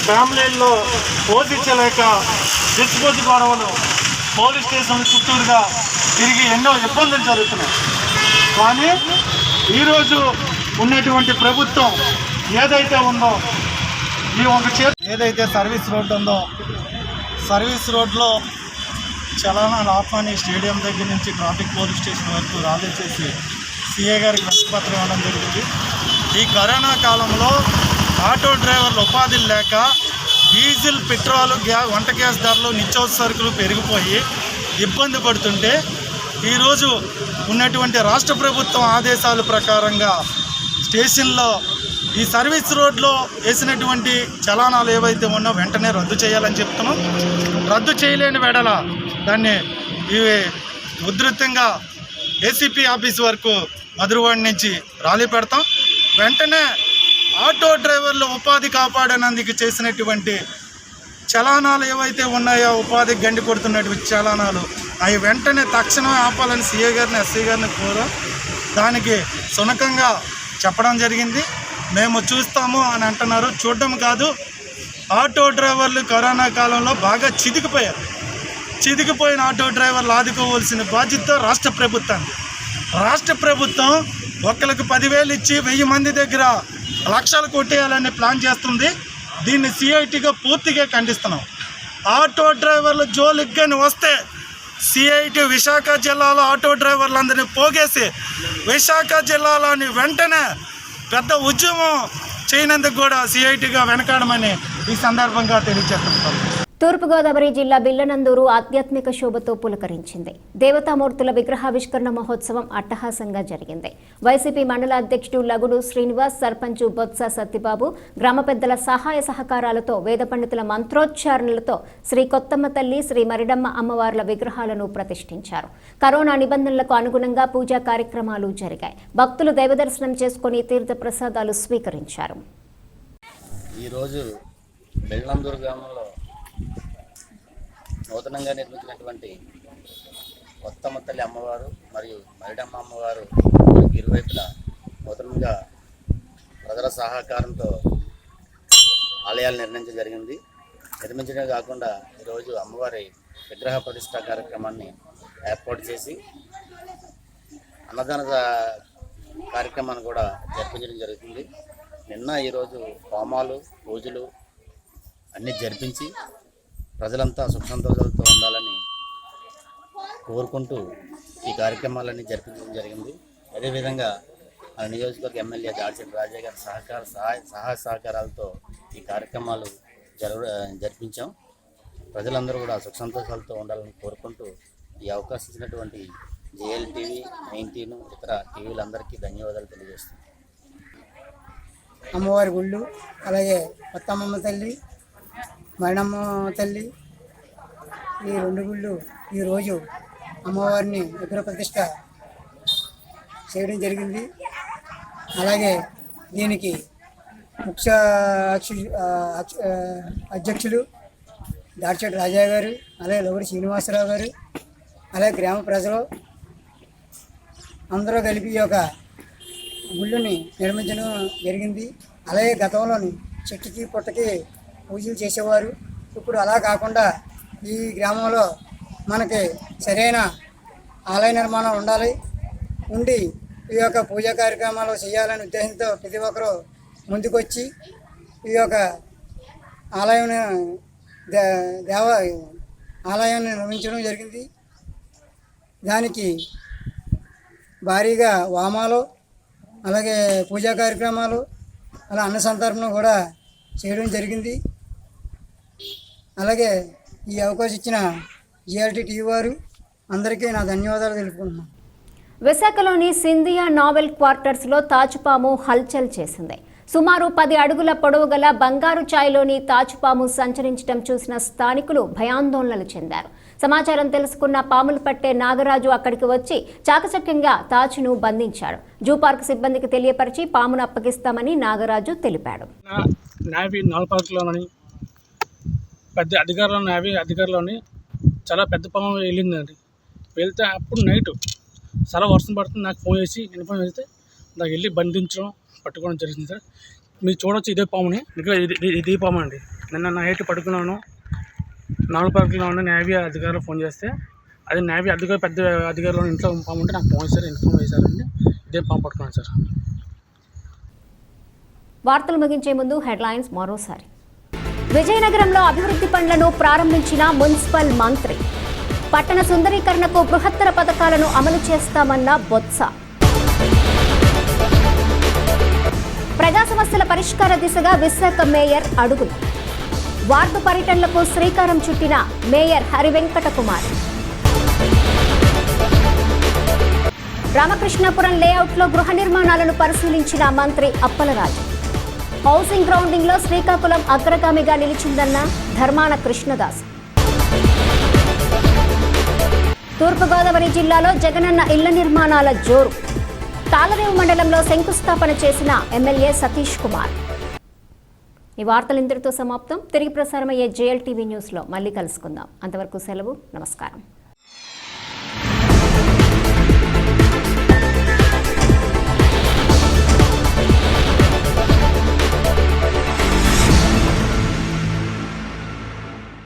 ఫ్యామిలీల్లో పోషించలేక డిస్పోజ్ గొడవలు పోలీస్ స్టేషన్ చుట్టూరుగా తిరిగి ఎన్నో ఇబ్బందులు జరుగుతున్నాయి. కానీ ఈరోజు ఉన్నటువంటి ప్రభుత్వం ఏదైతే ఉందో, ఈ ఏదైతే సర్వీస్ రోడ్డు ఉందో, సర్వీస్ రోడ్లో చలానాలు ఆపని స్టేడియం దగ్గర నుంచి ట్రాఫిక్ పోలీస్ స్టేషన్ వరకు ర్యాలీ చేసి సిఏ గారికి వినతిపత్రం ఇవ్వడం జరిగింది. ఈ కరోనా కాలంలో ఆటో డ్రైవర్లు ఉపాధి లేక డీజిల్, పెట్రోల్, వంట గ్యాస్ ధరలు, నిత్యావసర సరుకులు పెరిగిపోయి ఇబ్బంది పడుతుంటే ఈరోజు ఉన్నటువంటి రాష్ట్ర ప్రభుత్వం ఆదేశాల ప్రకారంగా స్టేషన్లో ఈ సర్వీస్ రోడ్లో వేసినటువంటి చలానాలు ఏవైతే ఉన్నా వెంటనే రద్దు చేయాలని చెప్తున్నాం. రద్దు చేయలేని వెడల దాన్ని ఇవి ఉధృతంగా ఏసీపీ ఆఫీస్ వరకు మధురవాడి నుంచి ర్యాలీ పెడతాం. వెంటనే ఆటో డ్రైవర్లు ఉపాధి కాపాడనందుకు చేసినటువంటి చలానాలు ఏవైతే ఉన్నాయో, ఉపాధికి గండి కొడుతున్నటువంటి చలానాలు అవి వెంటనే తక్షణమే ఆపాలని సీఏ గారిని, ఎస్సీ గారిని కోరాం. దానికి సునకంగా చెప్పడం జరిగింది. మేము చూస్తాము అని అంటున్నారు. చూడడం కాదు, ఆటో డ్రైవర్లు కరోనా కాలంలో బాగా చితికిపోయారు. చితికిపోయిన ఆటో డ్రైవర్లు ఆదుకోవాల్సిన బాధ్యత రాష్ట్ర ప్రభుత్వానికి. రాష్ట్ర ప్రభుత్వం ఒక్కరికి 10,000 ఇచ్చి 1000 మంది దగ్గర లక్షలు కొట్టేయాలని ప్లాన్ చేస్తుంది. దీన్ని సిఐటిగా పూర్తిగా ఖండిస్తున్నాం. ఆటో డ్రైవర్లు జోలికి కానీ వస్తే సిఐటి విశాఖ జిల్లాలో ఆటో డ్రైవర్లందరినీ పోగేసి విశాఖ జిల్లాలోని వెంటనే పెద్ద ఉద్యమం చేయనందుకు కూడా సిఐటిగా వెనకాడమని ఈ సందర్భంగా తెలియజేస్తున్నాం. తూర్పుగోదావరి జిల్లా బిల్లనందూరు ఆధ్యాత్మిక శోభతో పులకరించింది. దేవతామూర్తుల విగ్రహావిష్కరణ మహోత్సవం అట్టహాసంగా జరిగింది. వైసీపీ మండల అధ్యక్షుడు లగుడు శ్రీనివాస్, సర్పంచ్ బొత్స సత్యబాబు, గ్రామ పెద్దల సహాయ సహకారాలతో, వేద పండితుల మంత్రోచ్చారణలతో శ్రీ కొత్తమ్మ తల్లి, శ్రీ మరిడమ్మ అమ్మవార్ల విగ్రహాలను ప్రతిష్ఠించారు. కరోనా నిబంధనలకు అనుగుణంగా పూజా కార్యక్రమాలు జరిగాయి. భక్తులు దైవదర్శనం చేసుకుని తీర్థ ప్రసాదాలు స్వీకరించారు. ఈరోజు బిల్లనందూరు గ్రామంలో నూతనంగా నిర్మించినటువంటి కొత్తమ్మ తల్లి అమ్మవారు మరియు మరిడమ్మ అమ్మవారు ఇరువైపులా నూతనంగా ప్రజల సహకారంతో ఆలయాలు నిర్మించడం జరిగింది. నిర్మించడమే కాకుండా ఈరోజు అమ్మవారి విగ్రహ ప్రతిష్ఠా కార్యక్రమాన్ని ఏర్పాటు చేసి అన్నదాన కార్యక్రమాన్ని కూడా జరిపించడం జరుగుతుంది. నిన్న ఈరోజు హోమాలు, పూజలు అన్నీ జరిపించి ప్రజలంతా సుఖ సంతోషాలతో ఉండాలని కోరుకుంటూ ఈ కార్యక్రమాలన్నీ జరిపించడం జరిగింది. అదేవిధంగా మన నియోజకవర్గ ఎమ్మెల్యే దాడిశెట్టి రాజయ్య గారి సహాయ సహకారాలతో ఈ కార్యక్రమాలు జరిపించాం. ప్రజలందరూ కూడా సుఖ సంతోషాలతో ఉండాలని కోరుకుంటూ ఈ అవకాశం ఇచ్చినటువంటి జేఎల్ టీవీ, 19 ఇతర టీవీలందరికీ ధన్యవాదాలు తెలియజేస్తున్నాం. అమ్మవారి గుళ్ళు, అలాగే కొత్తమ్మ తల్లి, మరిడమ్మ తల్లి, ఈ 2 గుళ్ళు ఈరోజు అమ్మవారిని విగ్రహ ప్రతిష్ట చేయడం జరిగింది. అలాగే దీనికి ముఖ్య అధ్యక్షులు దాడిశెట్టి రాజయ్య గారు, అలాగే లవరి శ్రీనివాసరావు గారు, అలాగే గ్రామ ప్రజలు అందరూ కలిపి ఈ యొక్క గుళ్ళని నిర్మించడం జరిగింది. అలాగే గతంలోని చెట్టుకి పుట్టకి పూజలు చేసేవారు. ఇప్పుడు అలా కాకుండా ఈ గ్రామంలో మనకి సరైన ఆలయ నిర్మాణం ఉండి ఈ యొక్క పూజా కార్యక్రమాలు చేయాలనే ఉద్దేశంతో ప్రతి ఒక్కరూ ముందుకొచ్చి ఈ యొక్క ఆలయం ఆలయాన్ని నిర్మించడం జరిగింది. దానికి భారీగా వామాలు, అలాగే పూజా కార్యక్రమాలు, అలా అన్న సంతర్పణ కూడా చేయడం జరిగింది. అలాగే ఈ అవకాశం ఇచ్చిన జిఆర్టీ టీవీ వారు అందరికీ నా ధన్యవాదాలు తెలుపుకుంటున్నాను. విశాఖలోని సింధియా నావెల్ క్వార్టర్స్లో తాచుపాము హల్చల్ చేసింది. సుమారు 10 అడుగుల పొడవు గల బంగారు ఛాయలోని తాచుపాము సంచరించడం చూసిన స్థానికులు భయాందోళనలు చెందారు. సమాచారం తెలుసుకున్న పాములు పట్టే నాగరాజు అక్కడికి వచ్చి చాకచక్యంగా తాచును బంధించాడు. జూ పార్క్ సిబ్బందికి తెలియపరిచి పామును అప్పగిస్తామని నాగరాజు తెలిపాడు. పెద్ద అధికారులోని చాలా పెద్ద పాము వెళ్ళిందండి. వెళ్తే అప్పుడు నైట్ చాలా వర్షం పడుతుంది. నాకు ఫోన్ చేసి ఇన్ఫార్మ్ చేస్తే నాకు వెళ్ళి బంధించడం పట్టుకోవడం జరిగింది సార్. మీరు చూడొచ్చు ఇదే పాముని, ఇదే పాము అండి. నిన్న నైట్ పడుకున్నాను, 4 పార్కులో ఉన్న నేవీ అధికారులు ఫోన్ చేస్తే అది నేవీ పెద్ద అధికారులు ఇంట్లో పాము ఉంటే నాకు ఫోన్ చేశారు, ఇన్ఫార్మ్ చేశారండి. ఇదే పాము పట్టుకున్నాను సార్. వార్తలు ముగించే ముందు హెడ్లైన్స్ మరోసారి. విజయనగరంలో అభివృద్ధి పనులను ప్రారంభించిన మున్సిపల్ మంత్రి. పట్టణ సుందరీకరణకు బృహత్తర పథకాలను అమలు చేస్తామన్న బొత్స. ప్రజా సమస్యల పరిష్కార దిశగా విశాఖ మేయర్ అడుగులు. వార్డు పర్యటనలకు శ్రీకారం చుట్టిన మేయర్ హరివెంకట కుమార్. రామకృష్ణాపురం లేఅవుట్లో గృహ నిర్మాణాలను పరిశీలించిన మంత్రి అప్పలరాజు. హౌసింగ్ గ్రౌండింగ్లో శ్రీకాకుళం అగ్రగామిగా నిలిచిందన్న ధర్మాన కృష్ణదాస్. తూర్పుగోదావరి జిల్లాలో జగనన్న ఇళ్ల నిర్మాణాల జోరు. తాళరేవు మండలంలో శంకుస్థాపన చేసిన ఎమ్మెల్యే సతీష్ కుమార్. ఈ వార్తలు ఇంతటితో సమాప్తం. తిరిగి ప్రసారమయ్యే JLTV న్యూస్లో మళ్ళీ కలుసుకుందాం. అంతవరకు సెలవు. నమస్కారం.